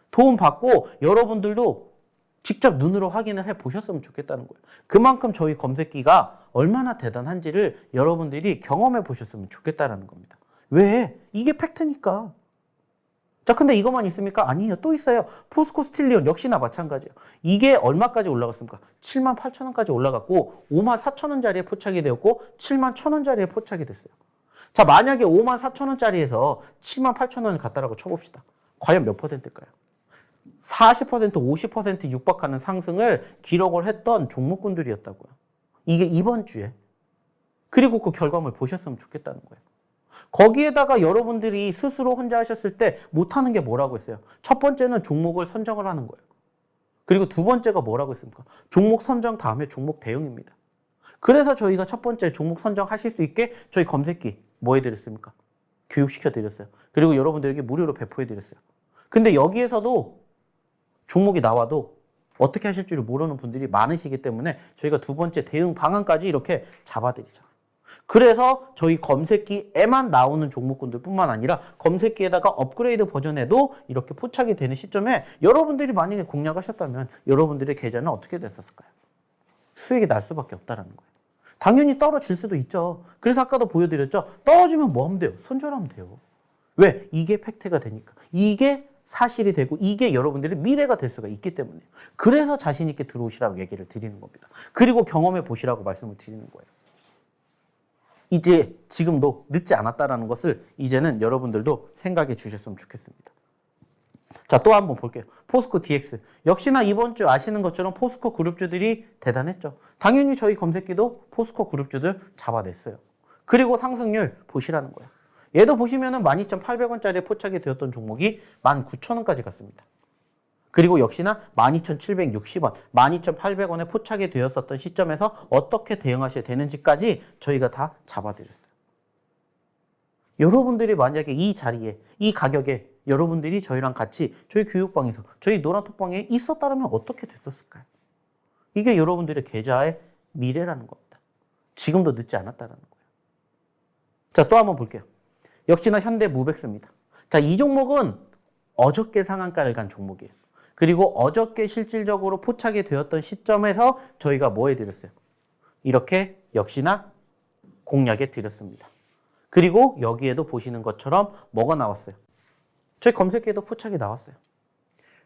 도움 받고 여러분들도 직접 눈으로 확인을 해 보셨으면 좋겠다는 거예요. 그만큼 저희 검색기가 얼마나 대단한지를 여러분들이 경험해 보셨으면 좋겠다는 겁니다. 왜? 이게 팩트니까. 자, 근데 이것만 있습니까? 아니에요. 또 있어요. 포스코 스틸리온 역시나 마찬가지예요. 이게 얼마까지 올라갔습니까? 78,000원까지 올라갔고 54,000원짜리에 포착이 되었고 71,000원짜리에 포착이 됐어요. 자, 만약에 54,000원짜리에서 78,000원을 갖다라고 쳐봅시다. 과연 몇 %일까요? 40%, 50% 육박하는 상승을 기록을 했던 종목군들이었다고요. 이게 이번 주에. 그리고 그 결과물 보셨으면 좋겠다는 거예요. 거기에다가 여러분들이 스스로 혼자 하셨을 때 못하는 게 뭐라고 했어요? 첫 번째는 종목을 선정을 하는 거예요. 그리고 두 번째가 뭐라고 했습니까? 종목 선정 다음에 종목 대응입니다. 그래서 저희가 첫 번째 종목 선정하실 수 있게 저희 검색기 뭐 해드렸습니까? 교육시켜드렸어요. 그리고 여러분들에게 무료로 배포해드렸어요. 근데 여기에서도 종목이 나와도 어떻게 하실 줄 모르는 분들이 많으시기 때문에 저희가 두 번째 대응 방안까지 이렇게 잡아드리잖아요. 그래서 저희 검색기에만 나오는 종목군들 뿐만 아니라 검색기에다가 업그레이드 버전에도 이렇게 포착이 되는 시점에 여러분들이 만약에 공략하셨다면 여러분들의 계좌는 어떻게 됐었을까요? 수익이 날 수밖에 없다는 거예요. 당연히 떨어질 수도 있죠. 그래서 아까도 보여드렸죠. 떨어지면 뭐 하면 돼요? 손절하면 돼요. 왜? 이게 팩트가 되니까. 이게 사실이 되고 이게 여러분들의 미래가 될 수가 있기 때문에. 그래서 자신 있게 들어오시라고 얘기를 드리는 겁니다. 그리고 경험해 보시라고 말씀을 드리는 거예요. 이제 지금도 늦지 않았다라는 것을 이제는 여러분들도 생각해 주셨으면 좋겠습니다. 자, 또 한번 볼게요. 포스코 DX. 역시나 이번 주 아시는 것처럼 포스코 그룹주들이 대단했죠. 당연히 저희 검색기도 포스코 그룹주들 잡아냈어요. 그리고 상승률 보시라는 거예요. 얘도 보시면은 12,800원짜리에 포착이 되었던 종목이 19,000원까지 갔습니다. 그리고 역시나 12,760원, 12,800원에 포착이 되었었던 시점에서 어떻게 대응하셔야 되는지까지 저희가 다 잡아드렸어요. 여러분들이 만약에 이 자리에, 이 가격에 여러분들이 저희랑 같이 저희 교육방에서, 저희 노란톡방에 있었다면 어떻게 됐었을까요? 이게 여러분들의 계좌의 미래라는 겁니다. 지금도 늦지 않았다는 거예요. 자, 또 한번 볼게요. 역시나 현대무벡스입니다. 자, 이 종목은 어저께 상한가를 간 종목이에요. 그리고 어저께 실질적으로 포착이 되었던 시점에서 저희가 뭐 해드렸어요? 이렇게 역시나 공략해 드렸습니다. 그리고 여기에도 보시는 것처럼 뭐가 나왔어요? 저희 검색기에도 포착이 나왔어요.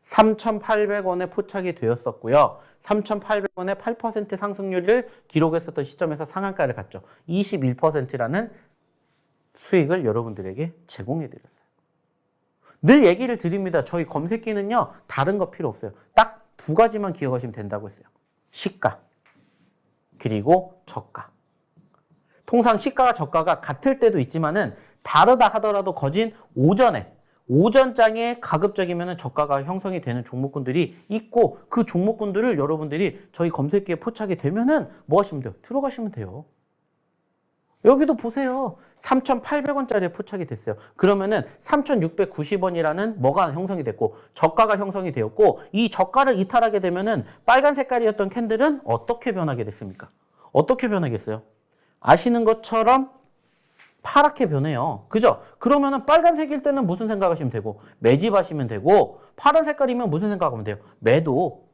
3,800원에 포착이 되었었고요. 3,800원에 8% 상승률을 기록했었던 시점에서 상한가를 갔죠. 21%라는 수익을 여러분들에게 제공해 드렸어요. 늘 얘기를 드립니다. 저희 검색기는요, 다른 거 필요 없어요. 딱 두 가지만 기억하시면 된다고 했어요. 시가, 그리고 저가. 통상 시가와 저가가 같을 때도 있지만은 다르다 하더라도 거진 오전장에 가급적이면 저가가 형성이 되는 종목군들이 있고 그 종목군들을 여러분들이 저희 검색기에 포착이 되면은 뭐 하시면 돼요? 들어가시면 돼요. 여기도 보세요. 3,800원짜리에 포착이 됐어요. 그러면은 3,690원이라는 뭐가 형성이 됐고 저가가 형성이 되었고 이 저가를 이탈하게 되면은 빨간 색깔이었던 캔들은 어떻게 변하게 됐습니까? 어떻게 변하겠어요? 아시는 것처럼 파랗게 변해요. 그죠? 그러면은 빨간색일 때는 무슨 생각하시면 되고 매집하시면 되고 파란 색깔이면 무슨 생각하면 돼요? 매도,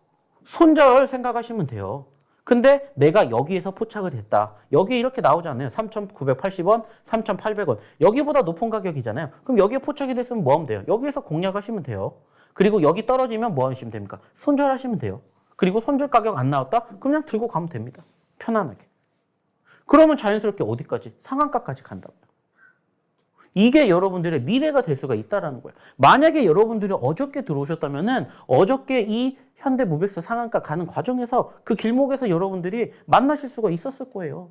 손절 생각하시면 돼요. 근데 내가 여기에서 포착을 했다. 여기 이렇게 나오잖아요. 3,980원, 3,800원. 여기보다 높은 가격이잖아요. 그럼 여기에 포착이 됐으면 뭐 하면 돼요? 여기에서 공략하시면 돼요. 그리고 여기 떨어지면 뭐 하시면 됩니까? 손절하시면 돼요. 그리고 손절 가격 안 나왔다? 그냥 들고 가면 됩니다. 편안하게. 그러면 자연스럽게 어디까지? 상한가까지 간다고요. 이게 여러분들의 미래가 될 수가 있다는 거예요. 만약에 여러분들이 어저께 들어오셨다면은 어저께 이 현대무백스 상한가 가는 과정에서 그 길목에서 여러분들이 만나실 수가 있었을 거예요.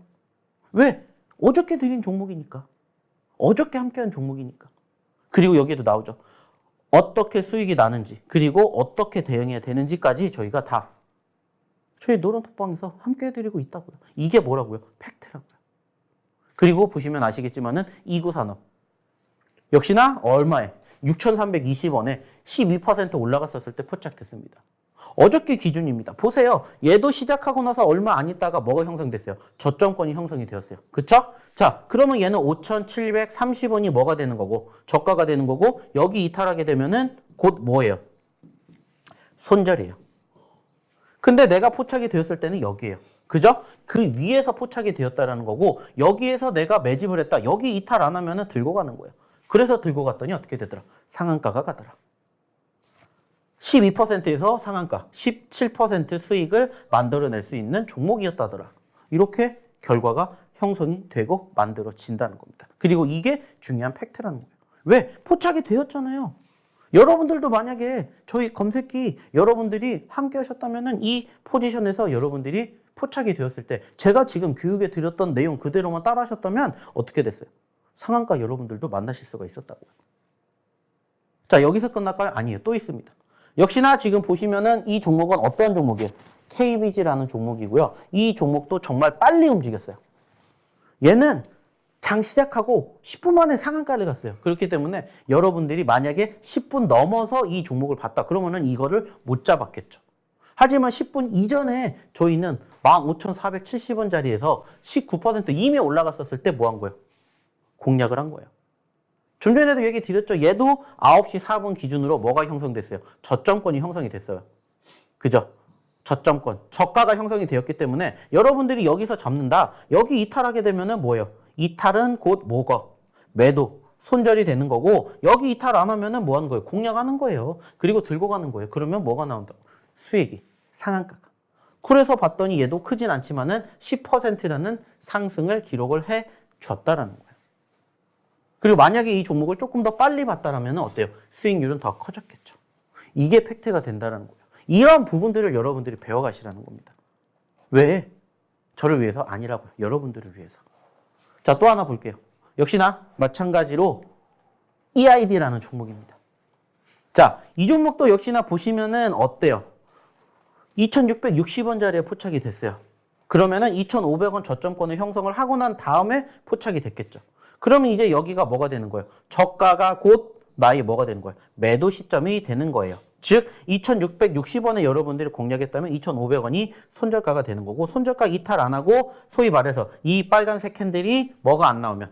왜? 어저께 드린 종목이니까. 어저께 함께한 종목이니까. 그리고 여기에도 나오죠. 어떻게 수익이 나는지 그리고 어떻게 대응해야 되는지까지 저희가 다 저희 노론톡방에서 함께 해드리고 있다고요. 이게 뭐라고요? 팩트라고요. 그리고 보시면 아시겠지만은 이구산업 역시나 얼마에? 6,320원에 12% 올라갔었을 때 포착됐습니다. 어저께 기준입니다. 보세요. 얘도 시작하고 나서 얼마 안 있다가 뭐가 형성됐어요? 저점권이 형성이 되었어요. 그쵸? 자, 그러면 얘는 5,730원이 뭐가 되는 거고 저가가 되는 거고 여기 이탈하게 되면은 곧 뭐예요? 손절이에요. 근데 내가 포착이 되었을 때는 여기에요. 그죠? 그 위에서 포착이 되었다라는 거고 여기에서 내가 매집을 했다. 여기 이탈 안 하면은 들고 가는 거예요. 그래서 들고 갔더니 어떻게 되더라? 상한가가 가더라. 12%에서 상한가, 17% 수익을 만들어낼 수 있는 종목이었다더라. 이렇게 결과가 형성이 되고 만들어진다는 겁니다. 그리고 이게 중요한 팩트라는 거예요. 왜? 포착이 되었잖아요. 여러분들도 만약에 저희 검색기 여러분들이 함께 하셨다면 이 포지션에서 여러분들이 포착이 되었을 때 제가 지금 교육에 드렸던 내용 그대로만 따라 하셨다면 어떻게 됐어요? 상한가 여러분들도 만나실 수가 있었다고요. 자, 여기서 끝날까요? 아니에요. 또 있습니다. 역시나 지금 보시면은 이 종목은 어떤 종목이에요? KBG라는 종목이고요. 이 종목도 정말 빨리 움직였어요. 얘는 장 시작하고 10분 만에 상한가를 갔어요. 그렇기 때문에 여러분들이 만약에 10분 넘어서 이 종목을 봤다. 그러면은 이거를 못 잡았겠죠. 하지만 10분 이전에 저희는 15,470원짜리에서 19% 이미 올라갔었을 때 뭐 한 거예요? 공략을 한 거예요. 좀 전에도 얘기 드렸죠. 얘도 9시 4분 기준으로 뭐가 형성됐어요? 저점권이 형성이 됐어요. 그죠? 저점권. 저가가 형성이 되었기 때문에 여러분들이 여기서 잡는다. 여기 이탈하게 되면은 뭐예요? 이탈은 곧 뭐가? 매도. 손절이 되는 거고 여기 이탈 안 하면은 뭐 하는 거예요? 공략하는 거예요. 그리고 들고 가는 거예요. 그러면 뭐가 나온다고? 수익이. 상한가가. 그래서 봤더니 얘도 크진 않지만은 10%라는 상승을 기록을 해 줬다라는 거예요. 그리고 만약에 이 종목을 조금 더 빨리 봤다라면 어때요? 수익률은 더 커졌겠죠. 이게 팩트가 된다는 거예요. 이런 부분들을 여러분들이 배워가시라는 겁니다. 왜? 저를 위해서? 아니라고요. 여러분들을 위해서. 자, 또 하나 볼게요. 역시나 마찬가지로 EID라는 종목입니다. 자, 이 종목도 역시나 보시면은 어때요? 2,660원짜리에 포착이 됐어요. 그러면은 2,500원 저점권을 형성을 하고 난 다음에 포착이 됐겠죠. 그러면 이제 여기가 뭐가 되는 거예요? 저가가 곧 나의 뭐가 되는 거예요? 매도 시점이 되는 거예요. 즉 2,660원에 여러분들이 공략했다면 2,500원이 손절가가 되는 거고 손절가 이탈 안 하고 소위 말해서 이 빨간색 캔들이 뭐가 안 나오면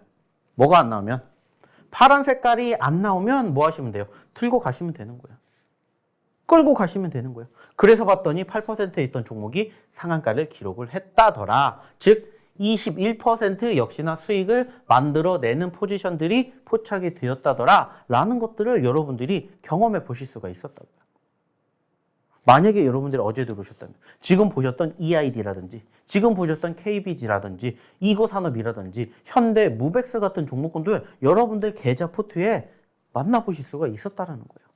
파란 색깔이 안 나오면 뭐 하시면 돼요? 들고 가시면 되는 거예요. 끌고 가시면 되는 거예요. 그래서 봤더니 8%에 있던 종목이 상한가를 기록을 했다더라. 즉 21% 역시나 수익을 만들어내는 포지션들이 포착이 되었다더라 라는 것들을 여러분들이 경험해 보실 수가 있었다고요. 만약에 여러분들이 어제 들어오셨다면 지금 보셨던 EID라든지 지금 보셨던 KBG라든지 이고산업이라든지 현대무백스 같은 종목군도 여러분들 계좌 포트에 만나보실 수가 있었다는 거예요.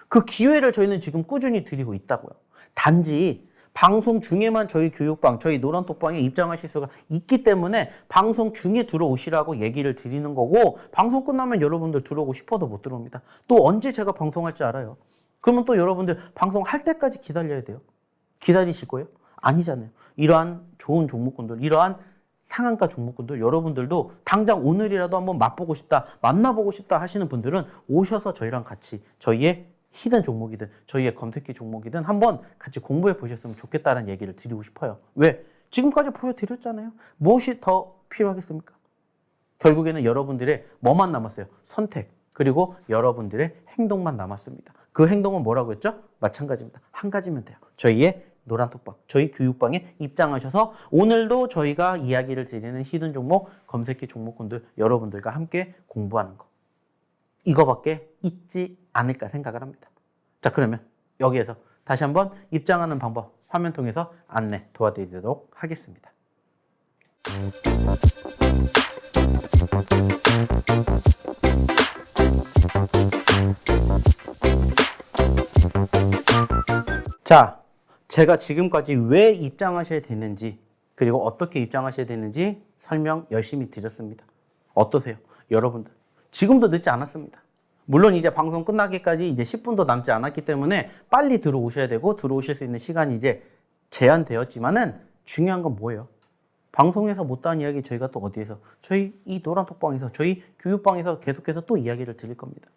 그 기회를 저희는 지금 꾸준히 드리고 있다고요. 단지 방송 중에만 저희 교육방, 저희 노란톡방에 입장하실 수가 있기 때문에 방송 중에 들어오시라고 얘기를 드리는 거고, 방송 끝나면 여러분들 들어오고 싶어도 못 들어옵니다. 또 언제 제가 방송할지 알아요. 그러면 또 여러분들 방송할 때까지 기다려야 돼요. 기다리실 거예요? 아니잖아요. 이러한 좋은 종목군들, 이러한 상한가 종목군들, 여러분들도 당장 오늘이라도 한번 맛보고 싶다, 만나보고 싶다 하시는 분들은 오셔서 저희랑 같이 저희의 히든 종목이든 저희의 검색기 종목이든 한번 같이 공부해 보셨으면 좋겠다는 얘기를 드리고 싶어요. 왜? 지금까지 보여드렸잖아요. 무엇이 더 필요하겠습니까? 결국에는 여러분들의 뭐만 남았어요? 선택. 그리고 여러분들의 행동만 남았습니다. 그 행동은 뭐라고 했죠? 마찬가지입니다. 한 가지면 돼요. 저희의 노란톡방, 저희 교육방에 입장하셔서 오늘도 저희가 이야기를 드리는 히든 종목, 검색기 종목군들 여러분들과 함께 공부하는 거. 이거밖에 있지 않을까 생각을 합니다. 자, 그러면 여기에서 다시 한번 입장하는 방법 화면 통해서 안내 도와드리도록 하겠습니다. 자, 제가 지금까지 왜 입장하셔야 되는지 그리고 어떻게 입장하셔야 되는지 설명 열심히 드렸습니다. 어떠세요? 여러분들 지금도 늦지 않았습니다. 물론 이제 방송 끝나기까지 이제 10분도 남지 않았기 때문에 빨리 들어오셔야 되고 들어오실 수 있는 시간이 이제 제한되었지만은 중요한 건 뭐예요? 방송에서 못다한 이야기 저희가 또 어디에서 저희 이 노란톡방에서 저희 교육방에서 계속해서 또 이야기를 드릴 겁니다.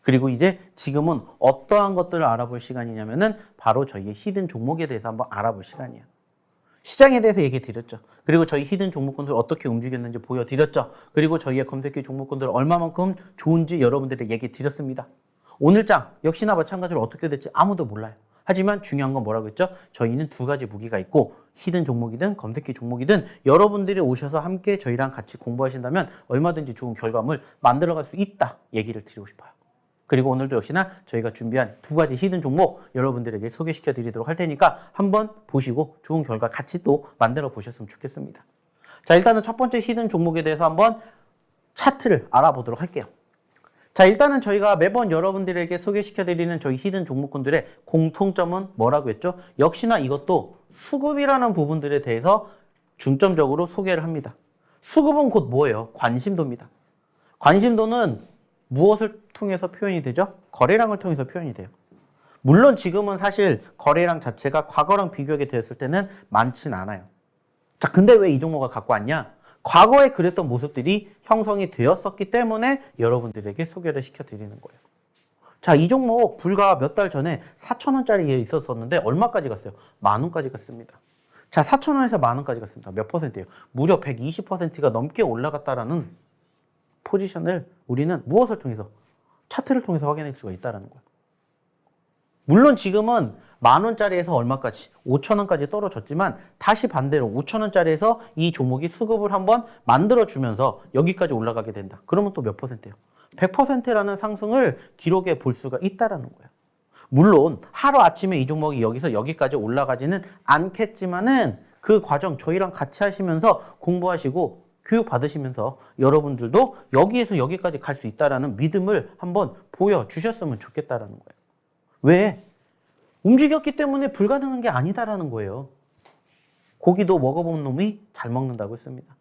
그리고 이제 지금은 어떠한 것들을 알아볼 시간이냐면은 바로 저희의 히든 종목에 대해서 한번 알아볼 시간이에요. 시장에 대해서 얘기 드렸죠. 그리고 저희 히든 종목군들 어떻게 움직였는지 보여드렸죠. 그리고 저희의 검색기 종목군들 얼마만큼 좋은지 여러분들에게 얘기 드렸습니다. 오늘 장 역시나 마찬가지로 어떻게 될지 아무도 몰라요. 하지만 중요한 건 뭐라고 했죠? 저희는 두 가지 무기가 있고 히든 종목이든 검색기 종목이든 여러분들이 오셔서 함께 저희랑 같이 공부하신다면 얼마든지 좋은 결과물 만들어갈 수 있다 얘기를 드리고 싶어요. 그리고 오늘도 역시나 저희가 준비한 두 가지 히든 종목 여러분들에게 소개시켜 드리도록 할 테니까 한번 보시고 좋은 결과 같이 또 만들어 보셨으면 좋겠습니다. 자, 일단은 첫 번째 히든 종목에 대해서 한번 차트를 알아보도록 할게요. 자, 일단은 저희가 매번 여러분들에게 소개시켜 드리는 저희 히든 종목군들의 공통점은 뭐라고 했죠? 역시나 이것도 수급이라는 부분들에 대해서 중점적으로 소개를 합니다. 수급은 곧 뭐예요? 관심도입니다. 관심도는 무엇을 통해서 표현이 되죠? 거래량을 통해서 표현이 돼요. 물론 지금은 사실 거래량 자체가 과거랑 비교하게 되었을 때는 많진 않아요. 자, 근데 왜 이 종목을 갖고 왔냐? 과거에 그랬던 모습들이 형성이 되었었기 때문에 여러분들에게 소개를 시켜드리는 거예요. 자, 이 종목 불과 몇 달 전에 4,000원짜리에 있었었는데 얼마까지 갔어요? 10,000원까지 갔습니다. 자, 4,000원에서 10,000원까지 갔습니다. 몇 퍼센트예요? 무려 120%가 넘게 올라갔다라는 포지션을 우리는 무엇을 통해서? 차트를 통해서 확인할 수가 있다는 거예요. 물론 지금은 10,000원짜리에서 얼마까지? 5,000원까지 떨어졌지만 다시 반대로 5,000원짜리에서 이 종목이 수급을 한번 만들어주면서 여기까지 올라가게 된다. 그러면 또 몇 퍼센트예요? 100%라는 상승을 기록해 볼 수가 있다는 거예요. 물론 하루아침에 이 종목이 여기서 여기까지 올라가지는 않겠지만은 그 과정 저희랑 같이 하시면서 공부하시고 교육 받으시면서 여러분들도 여기에서 여기까지 갈 수 있다는 믿음을 한번 보여주셨으면 좋겠다는 거예요. 왜? 움직였기 때문에 불가능한 게 아니다라는 거예요. 고기도 먹어본 놈이 잘 먹는다고 했습니다.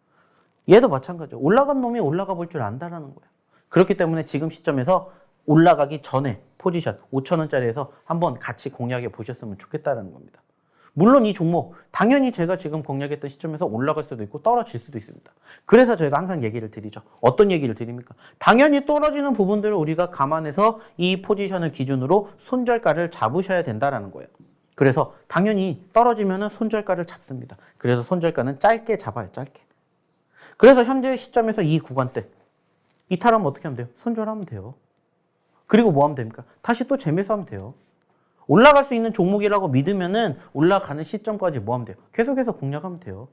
얘도 마찬가지예요. 올라간 놈이 올라가 볼 줄 안다라는 거예요. 그렇기 때문에 지금 시점에서 올라가기 전에 포지션 5,000원짜리에서 한번 같이 공략해 보셨으면 좋겠다는 겁니다. 물론 이 종목 당연히 제가 지금 공략했던 시점에서 올라갈 수도 있고 떨어질 수도 있습니다. 그래서 저희가 항상 얘기를 드리죠. 어떤 얘기를 드립니까? 당연히 떨어지는 부분들을 우리가 감안해서 이 포지션을 기준으로 손절가를 잡으셔야 된다는 거예요. 그래서 당연히 떨어지면 손절가를 잡습니다. 그래서 손절가는 짧게 잡아요. 짧게. 그래서 현재 시점에서 이 구간대 이탈하면 어떻게 하면 돼요? 손절하면 돼요. 그리고 뭐 하면 됩니까? 다시 또 재매수하면 돼요. 올라갈 수 있는 종목이라고 믿으면은 올라가는 시점까지 뭐 하면 돼요? 계속해서 공략하면 돼요.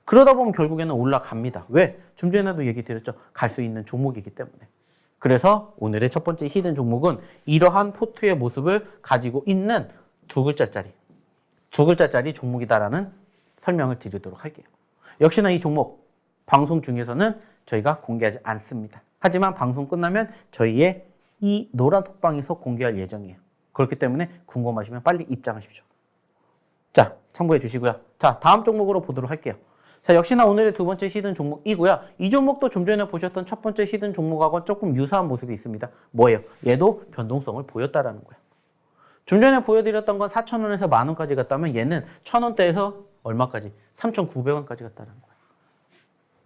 그러다 보면 결국에는 올라갑니다. 왜? 좀 전에도 얘기 드렸죠. 갈 수 있는 종목이기 때문에. 그래서 오늘의 첫 번째 히든 종목은 이러한 포트의 모습을 가지고 있는 두 글자짜리 종목이다라는 설명을 드리도록 할게요. 역시나 이 종목 방송 중에서는 저희가 공개하지 않습니다. 하지만 방송 끝나면 저희의 이 노란톡방에서 공개할 예정이에요. 그렇기 때문에 궁금하시면 빨리 입장하십시오. 자, 참고해 주시고요. 자, 다음 종목으로 보도록 할게요. 자, 역시나 오늘의 두 번째 히든 종목이고요. 이 종목도 좀 전에 보셨던 첫 번째 히든 종목하고 조금 유사한 모습이 있습니다. 뭐예요? 얘도 변동성을 보였다라는 거예요. 좀 전에 보여드렸던 건 4,000원에서 만원까지 갔다면 얘는 1,000원대에서 얼마까지? 3,900원까지 갔다는 거예요.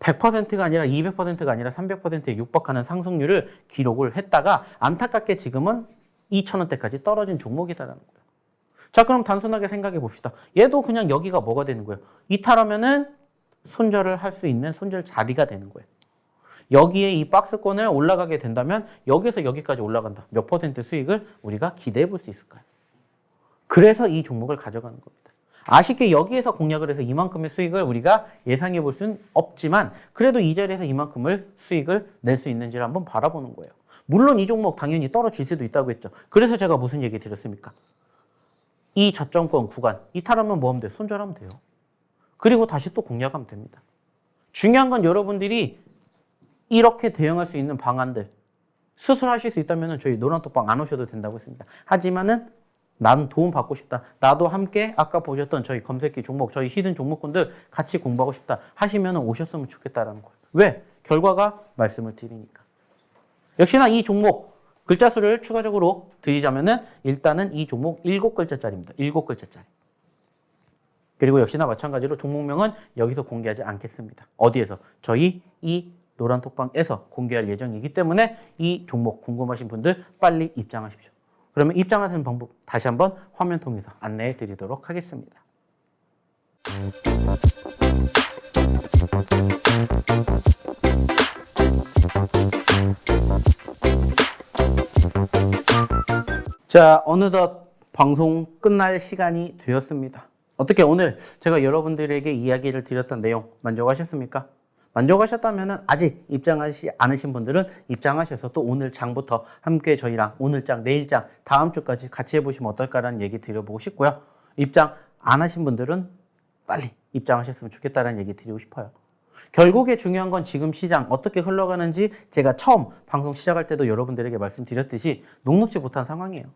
100%가 아니라 200%가 아니라 300%에 육박하는 상승률을 기록을 했다가 안타깝게 지금은 2,000원대까지 떨어진 종목이다라는 거예요. 자, 그럼 단순하게 생각해 봅시다. 얘도 그냥 여기가 뭐가 되는 거예요? 이탈하면은 손절을 할 수 있는 손절 자리가 되는 거예요. 여기에 이 박스권을 올라가게 된다면 여기서 여기까지 올라간다. 몇 퍼센트 수익을 우리가 기대해 볼 수 있을까요? 그래서 이 종목을 가져가는 겁니다. 아쉽게 여기에서 공략을 해서 이만큼의 수익을 우리가 예상해 볼 수는 없지만 그래도 이 자리에서 이만큼을 수익을 낼 수 있는지를 한번 바라보는 거예요. 물론 이 종목 당연히 떨어질 수도 있다고 했죠. 그래서 제가 무슨 얘기 드렸습니까? 이 저점권 구간 이탈하면 뭐 하면 돼요? 손절하면 돼요. 그리고 다시 또 공략하면 됩니다. 중요한 건 여러분들이 이렇게 대응할 수 있는 방안들 스스로 하실 수 있다면 저희 노란톡방 안 오셔도 된다고 했습니다. 하지만은 나는 도움 받고 싶다. 나도 함께 아까 보셨던 저희 검색기 종목, 저희 히든 종목군들 같이 공부하고 싶다 하시면 오셨으면 좋겠다라는 거예요. 왜? 결과가 말씀을 드리니까. 역시나 이 종목 글자 수를 추가적으로 드리자면은 일단은 이 종목 7글자짜리입니다. 7글자짜리. 그리고 역시나 마찬가지로 종목명은 여기서 공개하지 않겠습니다. 어디에서? 저희 이 노란톡방에서 공개할 예정이기 때문에 이 종목 궁금하신 분들 빨리 입장하십시오. 그러면 입장하는 방법 다시 한번 화면 통해서 안내해 드리도록 하겠습니다. 자, 어느덧 방송 끝날 시간이 되었습니다. 어떻게 오늘 제가 여러분들에게 이야기를 드렸던 내용 만족하셨습니까? 만족하셨다면 아직 입장하지 않으신 분들은 입장하셔서 또 오늘 장부터 함께 저희랑 오늘 장, 내일 장, 다음 주까지 같이 해보시면 어떨까라는 얘기 드려보고 싶고요. 입장 안 하신 분들은 빨리 입장하셨으면 좋겠다는 얘기 드리고 싶어요. 결국에 중요한 건 지금 시장 어떻게 흘러가는지 제가 처음 방송 시작할 때도 여러분들에게 말씀드렸듯이 녹록지 못한 상황이에요.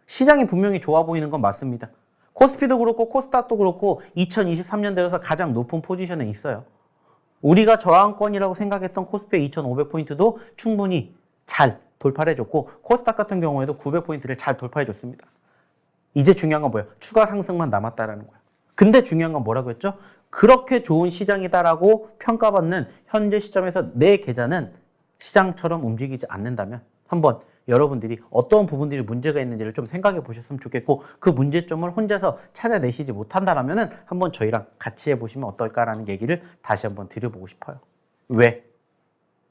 시장이 분명히 좋아 보이는 건 맞습니다. 코스피도 그렇고 코스닥도 그렇고 2023년 들어서 가장 높은 포지션에 있어요. 우리가 저항권이라고 생각했던 코스피의 2,500포인트도 충분히 잘 돌파를 해줬고 코스닥 같은 경우에도 900포인트를 잘 돌파해줬습니다. 이제 중요한 건 뭐예요? 추가 상승만 남았다라는 거예요. 근데 중요한 건 뭐라고 했죠? 그렇게 좋은 시장이다라고 평가받는 현재 시점에서 내 계좌는 시장처럼 움직이지 않는다면 한번 여러분들이 어떤 부분들이 문제가 있는지를 좀 생각해 보셨으면 좋겠고 그 문제점을 혼자서 찾아내시지 못한다면 한번 저희랑 같이 해보시면 어떨까라는 얘기를 다시 한번 드려보고 싶어요. 왜?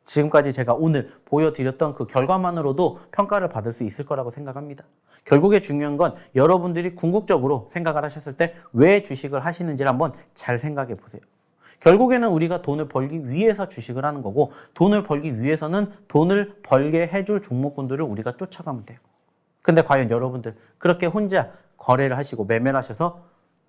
지금까지 제가 오늘 보여드렸던 그 결과만으로도 평가를 받을 수 있을 거라고 생각합니다. 결국에 중요한 건 여러분들이 궁극적으로 생각을 하셨을 때 왜 주식을 하시는지를 한번 잘 생각해 보세요. 결국에는 우리가 돈을 벌기 위해서 주식을 하는 거고 돈을 벌기 위해서는 돈을 벌게 해줄 종목군들을 우리가 쫓아가면 돼요. 근데 과연 여러분들 그렇게 혼자 거래를 하시고 매매를 하셔서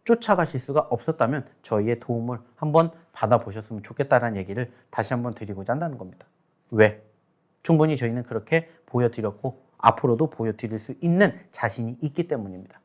쫓아가실 수가 없었다면 저희의 도움을 한번 받아보셨으면 좋겠다는 얘기를 다시 한번 드리고자 한다는 겁니다. 왜? 충분히 저희는 그렇게 보여드렸고 앞으로도 보여드릴 수 있는 자신이 있기 때문입니다.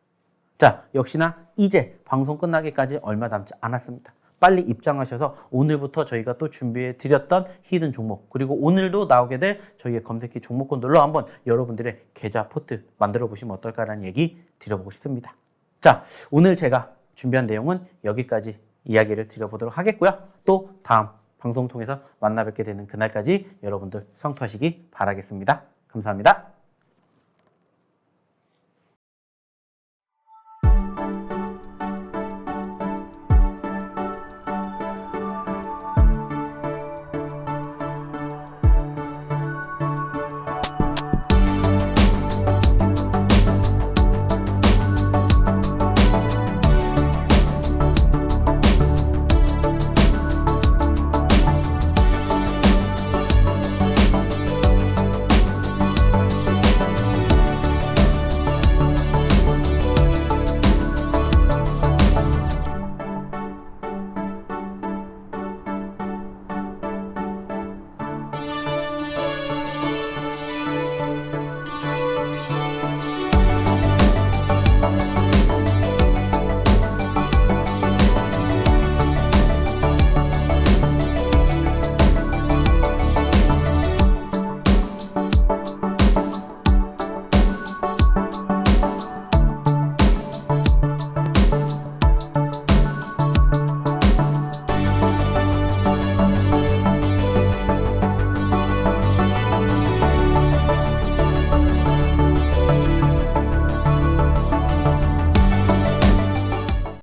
자, 역시나 이제 방송 끝나기까지 얼마 남지 않았습니다. 빨리 입장하셔서 오늘부터 저희가 또 준비해 드렸던 히든 종목 그리고 오늘도 나오게 될 저희의 검색기 종목군들로 한번 여러분들의 계좌 포트 만들어 보시면 어떨까라는 얘기 드려보고 싶습니다. 자, 오늘 제가 준비한 내용은 여기까지 이야기를 드려보도록 하겠고요. 또 다음 방송 통해서 만나 뵙게 되는 그날까지 여러분들 성투하시기 바라겠습니다. 감사합니다.